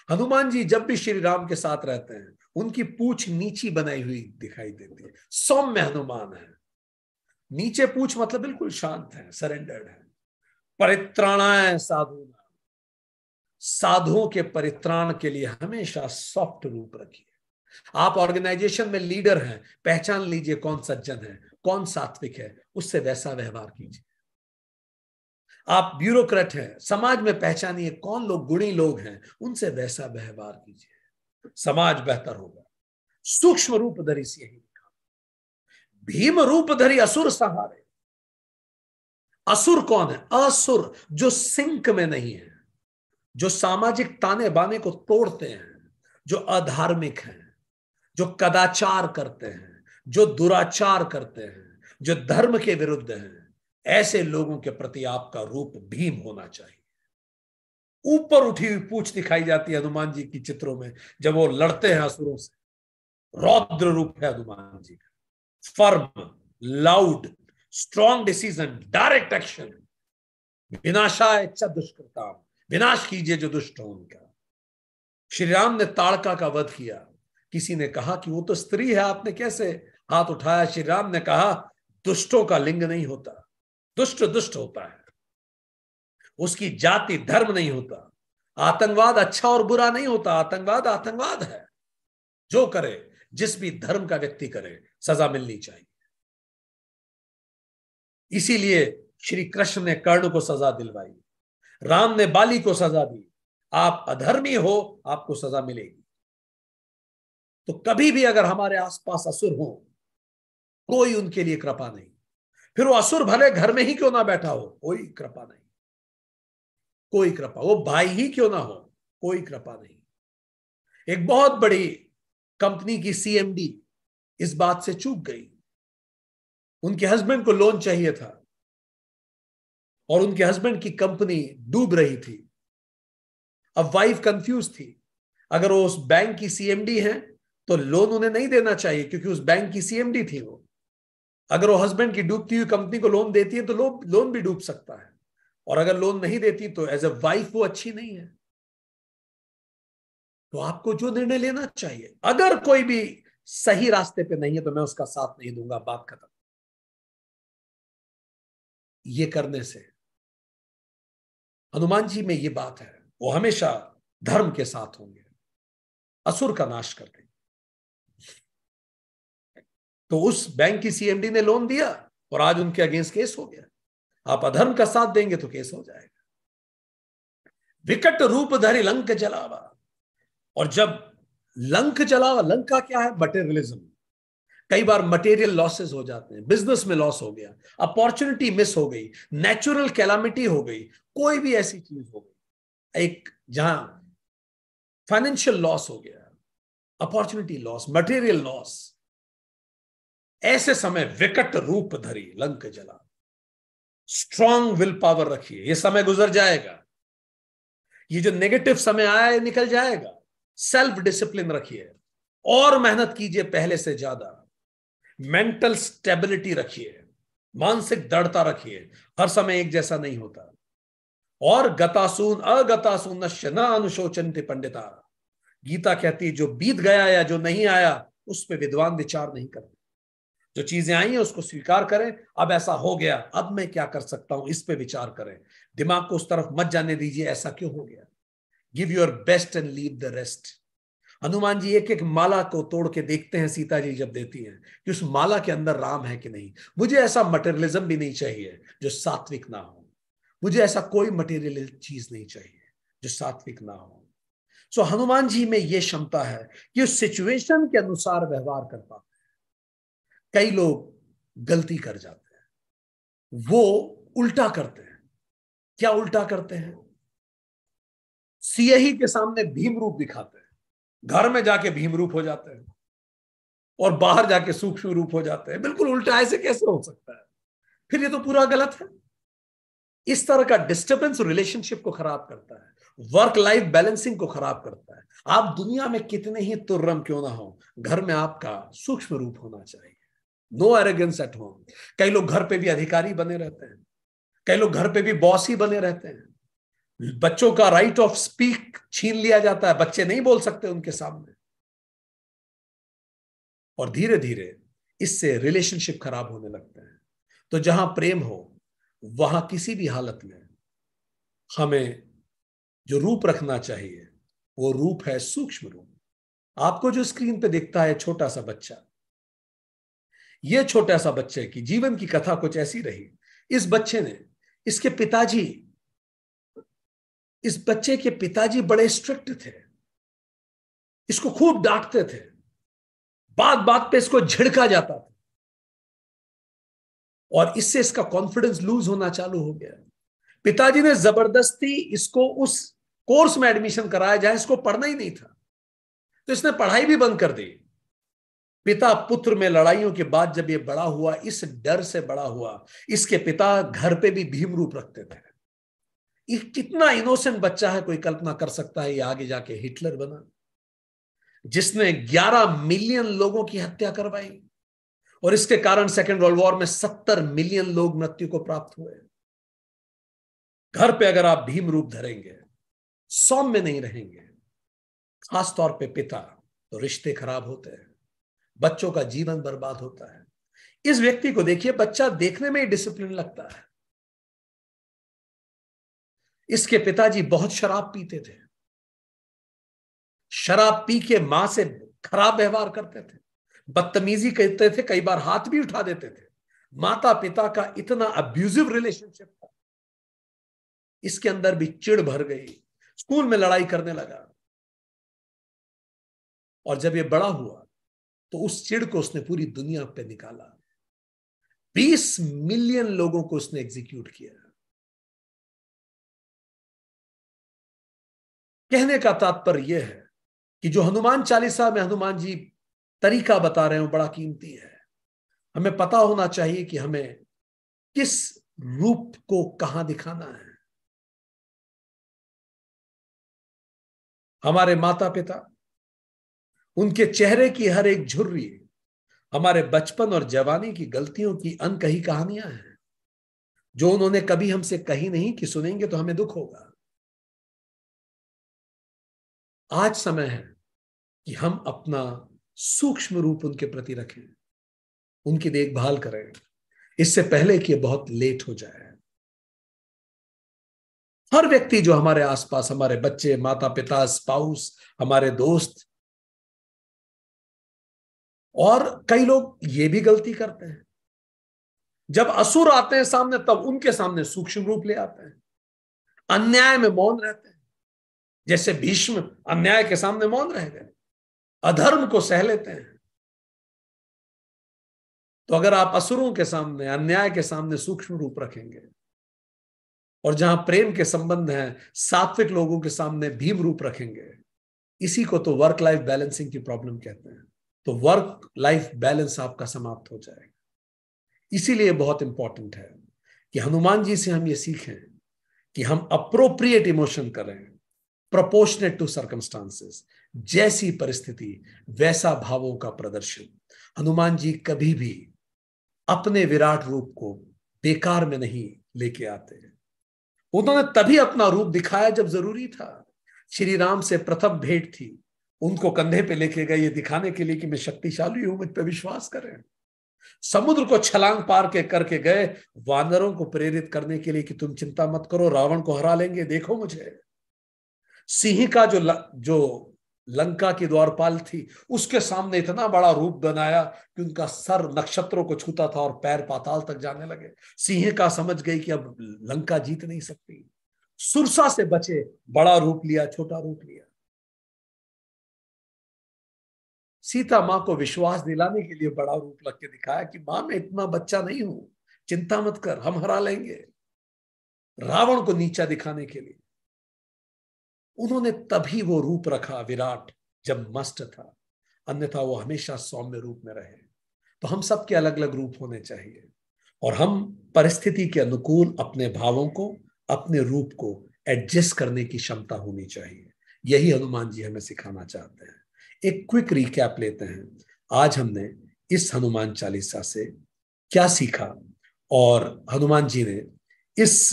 हनुमान जी जब भी श्री राम के साथ रहते हैं उनकी पूंछ नीची बनाई हुई दिखाई देती है, सौम्य हनुमान है। नीचे पूंछ मतलब बिल्कुल शांत है, सरेंडर्ड है। परित्राणाय साधु, साधुओं के परित्राण के लिए हमेशा सॉफ्ट रूप रखिए। आप ऑर्गेनाइजेशन में लीडर हैं, पहचान लीजिए कौन सज्जन है, कौन सात्विक है, उससे वैसा व्यवहार कीजिए। आप ब्यूरोक्रेट हैं, समाज में पहचानिए कौन लोग गुणी लोग हैं, उनसे वैसा व्यवहार कीजिए, समाज बेहतर होगा। सूक्ष्म रूप धरी से यही लिखा, भीम रूप धरी असुर सहारे। असुर कौन है? असुर जो सिंक में नहीं है, जो सामाजिक ताने बाने को तोड़ते हैं, जो अधार्मिक हैं, जो कदाचार करते हैं, जो दुराचार करते हैं, जो धर्म के विरुद्ध हैं, ऐसे लोगों के प्रति आपका रूप भीम होना चाहिए। ऊपर उठी हुई पूंछ दिखाई जाती है हनुमान जी की चित्रों में जब वो लड़ते हैं असुरों से। रौद्र रूप है हनुमान जी का, firm, loud, strong decision, direct action. विनाशाय च दुष्कृताम, विनाश कीजिए जो दुष्ट हो उनका। श्री राम ने ताड़का का वध किया। किसी ने कहा कि वो तो स्त्री है, आपने कैसे हाथ उठाया? श्री राम ने कहा दुष्टों का लिंग नहीं होता, दुष्ट दुष्ट होता है, उसकी जाति धर्म नहीं होता। आतंकवाद अच्छा और बुरा नहीं होता, आतंकवाद आतंकवाद है। जो करे, जिस भी धर्म का व्यक्ति करे, सजा मिलनी चाहिए। इसीलिए श्री कृष्ण ने कर्ण को सजा दिलवाई, राम ने बाली को सजा दी। आप अधर्मी हो, आपको सजा मिलेगी। तो कभी भी अगर हमारे आसपास असुर हो, कोई उनके लिए कृपा नहीं। फिर वो असुर भले घर में ही क्यों ना बैठा हो, कोई कृपा नहीं, कोई कृपा। वो भाई ही क्यों ना हो, कोई कृपा नहीं। एक बहुत बड़ी कंपनी की सीएमडी इस बात से चूक गई। उनके हस्बैंड को लोन चाहिए था और उनके हस्बैंड की कंपनी डूब रही थी। अब वाइफ कंफ्यूज थी, अगर वो उस बैंक की सीएमडी है तो लोन उन्हें नहीं देना चाहिए क्योंकि उस बैंक की सीएमडी थी वो। अगर वो हस्बैंड की डूबती हुई कंपनी को लोन देती है तो लोन भी डूब सकता है, और अगर लोन नहीं देती तो एज ए वाइफ वो अच्छी नहीं है। तो आपको जो निर्णय लेना चाहिए, अगर कोई भी सही रास्ते पे नहीं है तो मैं उसका साथ नहीं दूंगा, बात खत्म। ये करने से हनुमान जी में ये बात है, वो हमेशा धर्म के साथ होंगे, असुर का नाश कर देंगे। तो उस बैंक की सीएमडी ने लोन दिया और आज उनके अगेंस्ट केस हो गया। आप अधर्म का साथ देंगे तो केस हो जाएगा। विकट रूप धरि लंक जलावा, और जब लंक जलावा, लंका क्या है? मटेरियलिज्म। कई बार मटेरियल लॉसेस हो जाते हैं, बिजनेस में लॉस हो गया, अपॉर्चुनिटी मिस हो गई, नेचुरल कैलामिटी हो गई, कोई भी ऐसी चीज हो गई, एक जहां फाइनेंशियल लॉस हो गया, अपॉर्चुनिटी लॉस, मटेरियल लॉस, ऐसे समय विकट रूप धरी लंक जला। स्ट्रॉन्ग विल पावर रखिए, ये समय गुजर जाएगा। ये जो नेगेटिव समय आया है निकल जाएगा। सेल्फ डिसिप्लिन रखिए और मेहनत कीजिए पहले से ज्यादा। मेंटल स्टेबिलिटी रखिए, मानसिक दृढ़ता रखिए, हर समय एक जैसा नहीं होता। और गतासून अगतासून नश्य न अनुशोचन्ति पंडिता, गीता कहती है जो बीत गया या जो नहीं आया उस पर विद्वान विचार नहीं करते। जो चीजें आई हैं उसको स्वीकार करें, अब ऐसा हो गया, अब मैं क्या कर सकता हूं, इस पे विचार करें। दिमाग को उस तरफ मत जाने दीजिए ऐसा क्यों हो गया। Give your best and leave the rest. Hanuman ji एक एक माला को तोड़ के देखते हैं सीता जी जब देती हैं कि उस माला के अंदर राम है कि नहीं। मुझे ऐसा मटेरियलिज्म भी नहीं चाहिए जो सात्विक ना हो, मुझे ऐसा कोई मटेरियल चीज नहीं चाहिए जो सात्विक ना हो। सो हनुमान जी में यह क्षमता है कि उस सिचुएशन के अनुसार व्यवहार कर पाते हैं। कई लोग गलती कर जाते हैं, वो उल्टा करते हैं। क्या उल्टा करते हैं? सियही के सामने भीम रूप दिखाते हैं, घर में जाके भीम रूप हो जाते हैं और बाहर जाके सूक्ष्म रूप हो जाते हैं। बिल्कुल उल्टा। ऐसे कैसे हो सकता है? फिर ये तो पूरा गलत है। इस तरह का डिस्टर्बेंस रिलेशनशिप को खराब करता है, वर्क लाइफ बैलेंसिंग को खराब करता है। आप दुनिया में कितने ही तुर्रम क्यों ना हो, घर में आपका सूक्ष्म रूप होना चाहिए। No arrogance at home. कई लोग घर पे भी अधिकारी बने रहते हैं, कई लोग घर पे भी बॉस ही बने रहते हैं। बच्चों का राइट ऑफ स्पीक छीन लिया जाता है, बच्चे नहीं बोल सकते उनके सामने। और धीरे धीरे इससे रिलेशनशिप खराब होने लगते हैं। तो जहां प्रेम हो, वहां किसी भी हालत में हमें जो रूप रखना चाहिए वो रूप है सूक्ष्म रूप। आपको जो स्क्रीन पे दिखता है छोटा सा बच्चा, ये छोटा सा बच्चे की जीवन की कथा कुछ ऐसी रही। इस बच्चे ने, इसके पिताजी, इस बच्चे के पिताजी बड़े स्ट्रिक्ट थे, इसको खूब डांटते थे, बात बात पे इसको झिड़का जाता था और इससे इसका कॉन्फिडेंस लूज होना चालू हो गया। पिताजी ने जबरदस्ती इसको उस कोर्स में एडमिशन कराया जहां इसको पढ़ना ही नहीं था, तो इसने पढ़ाई भी बंद कर दी। पिता पुत्र में लड़ाइयों के बाद जब ये बड़ा हुआ, इस डर से बड़ा हुआ, इसके पिता घर पे भी भीम रूप रखते थे। ये कितना इनोसेंट बच्चा है, कोई कल्पना कर सकता है ये आगे जाके हिटलर बना, जिसने 11 मिलियन लोगों की हत्या करवाई। और इसके कारण सेकेंड वर्ल्ड वॉर में 70 मिलियन लोग मृत्यु को प्राप्त हुए। घर पे अगर आप भीम रूप धरेंगे, सौम्य नहीं रहेंगे, खासतौर पे पिता, तो रिश्ते खराब होते हैं, बच्चों का जीवन बर्बाद होता है। इस व्यक्ति को देखिए, बच्चा देखने में ही डिसिप्लिन लगता है। इसके पिताजी बहुत शराब पीते थे, शराब पी के मां से खराब व्यवहार करते थे, बदतमीजी करते थे, कई बार हाथ भी उठा देते थे। माता पिता का इतना अब्यूजिव रिलेशनशिप था, इसके अंदर भी चिढ़ भर गई, स्कूल में लड़ाई करने लगा। और जब ये बड़ा हुआ तो उस चिढ़ को उसने पूरी दुनिया पे निकाला। 20 मिलियन लोगों को उसने एग्जीक्यूट किया। कहने का तात्पर्य यह है कि जो हनुमान चालीसा में हनुमान जी तरीका बता रहे हो बड़ा कीमती है। हमें पता होना चाहिए कि हमें किस रूप को कहां दिखाना है। हमारे माता पिता, उनके चेहरे की हर एक झुर्री हमारे बचपन और जवानी की गलतियों की अनकही कहानियां हैं, जो उन्होंने कभी हमसे कही नहीं कि सुनेंगे तो हमें दुख होगा। आज समय है कि हम अपना सूक्ष्म रूप उनके प्रति रखें, उनकी देखभाल करें, इससे पहले कि बहुत लेट हो जाए। हर व्यक्ति जो हमारे आसपास, हमारे बच्चे, माता पिता, स्पाउस, हमारे दोस्त, और कई लोग ये भी गलती करते हैं, जब असुर आते हैं सामने तब उनके सामने सूक्ष्म रूप ले आते हैं, अन्याय में मौन रहते हैं। जैसे भीष्म अन्याय के सामने मौन रह गए, अधर्म को सह लेते हैं। तो अगर आप असुरों के सामने, अन्याय के सामने सूक्ष्म रूप रखेंगे, और जहां प्रेम के संबंध हैं, सात्विक लोगों के सामने भीम रूप रखेंगे, इसी को तो वर्क लाइफ बैलेंसिंग की प्रॉब्लम कहते हैं। तो वर्क लाइफ बैलेंस आपका समाप्त हो जाएगा। इसीलिए बहुत इंपॉर्टेंट है कि हनुमान जी से हम ये सीखें कि हम अप्रोप्रिएट इमोशन करें, प्रोपोर्शनेट टू सर्कमस्टांसेस। जैसी परिस्थिति वैसा भावों का प्रदर्शन। हनुमान जी कभी भी अपने विराट रूप को बेकार में नहीं लेके आते। उन्होंने तभी अपना रूप दिखाया जब जरूरी था। श्री राम से प्रथम भेंट थी, उनको कंधे पे लेके गए ये दिखाने के लिए कि मैं शक्तिशाली हूं, मुझ पे विश्वास करें। समुद्र को छलांग पार के करके गए वानरों को प्रेरित करने के लिए कि तुम चिंता मत करो, रावण को हरा लेंगे, देखो मुझे। सिंह का जो लंका की द्वारपाल थी, उसके सामने इतना बड़ा रूप बनाया कि उनका सर नक्षत्रों को छूता था और पैर पाताल तक जाने लगे। सिंह का समझ गई कि अब लंका जीत नहीं सकती। सुरसा से बचे, बड़ा रूप लिया, छोटा रूप लिया। सीता माँ को विश्वास दिलाने के लिए बड़ा रूप लग के दिखाया कि माँ मैं इतना बच्चा नहीं हूं, चिंता मत कर, हम हरा लेंगे। रावण को नीचा दिखाने के लिए उन्होंने तभी वो रूप रखा विराट जब मस्त था, अन्यथा वो हमेशा सौम्य रूप में रहे। तो हम सबके अलग अलग रूप होने चाहिए और हम परिस्थिति के अनुकूल अपने भावों को, अपने रूप को एडजस्ट करने की क्षमता होनी चाहिए। यही हनुमान जी हमें सिखाना चाहते हैं। एक क्विक रिकैप लेते हैं। आज हमने इस हनुमान चालीसा से क्या सीखा और हनुमान जी ने इस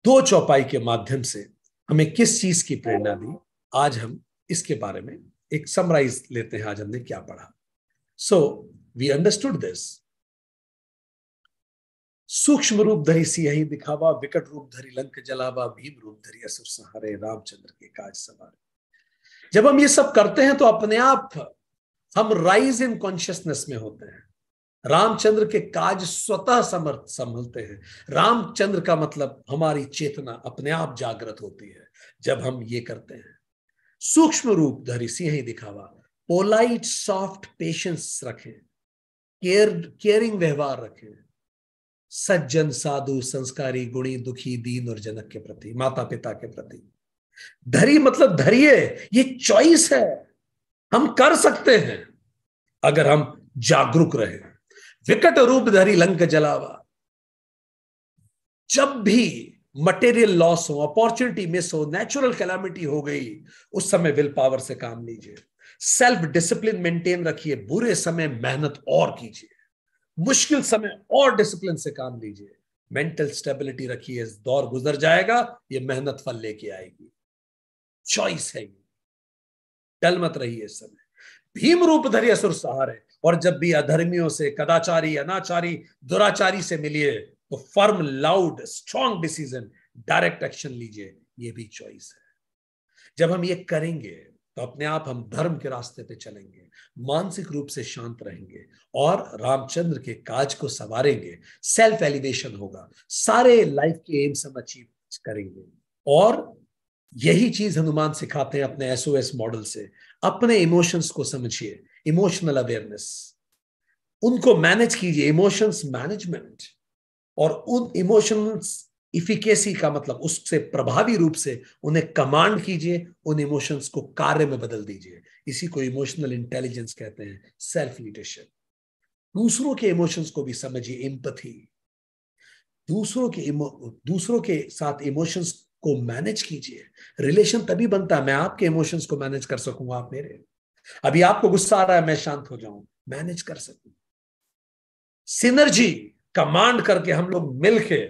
दो चौपाई के माध्यम से हमें किस चीज की प्रेरणा दी, आज हम इसके बारे में एक समराइज लेते हैं। आज हमने क्या पढ़ा। So we understood this. सूक्ष्म रूप धरी सियहि दिखावा, विकट रूप धरी लंक जलावा, भीम रूप धरी असुर संहारे, रामचंद्र के काज सवारे। जब हम ये सब करते हैं तो अपने आप हम राइज इन कॉन्शियसनेस में होते हैं। रामचंद्र के काज स्वतः समर्थ संभलते हैं। रामचंद्र का मतलब हमारी चेतना अपने आप जागृत होती है जब हम ये करते हैं। सूक्ष्म रूप धरी सिंह दिखावा, पोलाइट सॉफ्ट पेशेंस रखें, केयरिंग व्यवहार रखें, सज्जन साधु संस्कारी गुणी दुखी दीन और जनक के प्रति, माता पिता के प्रति। धरी मतलब धरिए, ये चॉइस है, हम कर सकते हैं अगर हम जागरूक रहे। विकट रूप धरी लंक जलावा, जब भी मटेरियल लॉस हो, अपॉर्चुनिटी मिस हो, नेचुरल कैलामिटी हो गई, उस समय विल पावर से काम लीजिए। सेल्फ डिसिप्लिन मेंटेन रखिए, बुरे समय मेहनत और कीजिए, मुश्किल समय और डिसिप्लिन से काम लीजिए। मेंटल स्टेबिलिटी रखिए, दौर गुजर जाएगा, ये मेहनत फल लेके आएगी। चॉइस है, डल मत रहिए इस समय। भीम रूप धरि असुर सहारे, और जब भी अधर्मियों से, कदाचारी, अनाचारी, दुराचारी से मिलिए तो firm, loud, strong decision, direct action लीजिए, ये भी चॉइस है। जब हम ये करेंगे तो अपने आप हम धर्म के रास्ते पे चलेंगे, मानसिक रूप से शांत रहेंगे और रामचंद्र के काज को संवारेंगे। सेल्फ एलिवेशन होगा, सारे लाइफ के एम्स हम अचीव करेंगे। और यही चीज हनुमान सिखाते हैं अपने एसओएस मॉडल से। अपने इमोशंस को समझिए, इमोशनल अवेयरनेस, उनको मैनेज कीजिए, इमोशंस मैनेजमेंट। और उन इमोशंस इफिकेसी का मतलब उससे प्रभावी रूप से उन्हें कमांड कीजिए, उन इमोशंस को कार्य में बदल दीजिए। इसी को इमोशनल इंटेलिजेंस कहते हैं, सेल्फ लीडरशिप। दूसरों के इमोशंस को भी समझिए, एम्पैथी, दूसरों के साथ इमोशंस को मैनेज कीजिए। रिलेशन तभी बनता है, मैं आपके इमोशंस को मैनेज कर सकूंगा, आप मेरे। अभी आपको गुस्सा आ रहा है, मैं शांत हो जाऊं, मैनेज कर सकूं। सिनर्जी, कमांड करके हम लोग मिलके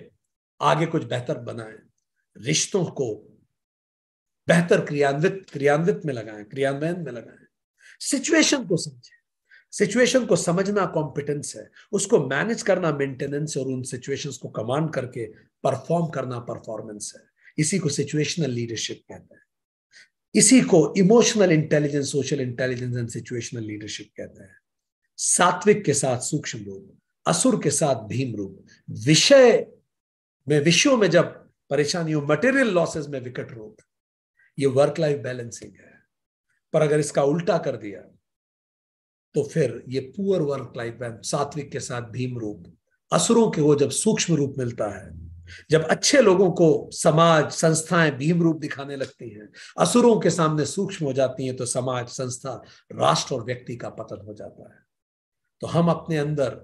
आगे कुछ बेहतर बनाएं, रिश्तों को बेहतर क्रियान्वित में लगाएं, क्रियान्वयन में लगाएं। सिचुएशन को समझें, सिचुएशन को समझना कॉम्पिटेंस है, उसको मैनेज करना मेंटेनेंस है, और उन सिचुएशंस को कमांड करके परफॉर्म करना परफॉर्मेंस है। इसी को सिचुएशनल लीडरशिप कहते हैं। इसी को emotional intelligence, social intelligence and situational leadership कहते हैं। सात्विक के साथ सूक्ष्म रूप, असुर के साथ भीम रूप, विषयों में जब परेशानी हो, मटेरियल लॉसेस में विकट रूप। ये वर्क लाइफ बैलेंसिंग है। पर अगर इसका उल्टा कर दिया तो फिर ये पुअर वर्क लाइफ बैलेंस। सात्विक के साथ भीम रूप, असुरों के वो जब सूक्ष्म रूप मिलता है, जब अच्छे लोगों को समाज, संस्थाएं भीम रूप दिखाने लगती हैं, असुरों के सामने सूक्ष्म हो जाती हैं, तो समाज, संस्था, राष्ट्र और व्यक्ति का पतन हो जाता है। तो हम अपने अंदर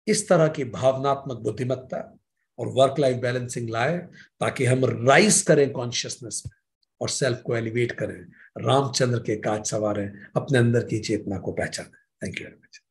इस तरह की भावनात्मक बुद्धिमत्ता और वर्क लाइफ बैलेंसिंग लाए, ताकि हम राइज करें कॉन्शियसनेस में और सेल्फ को एलिवेट करें, रामचंद्र के काज सवारें, अपने अंदर की चेतना को पहचानें। Thank you very much.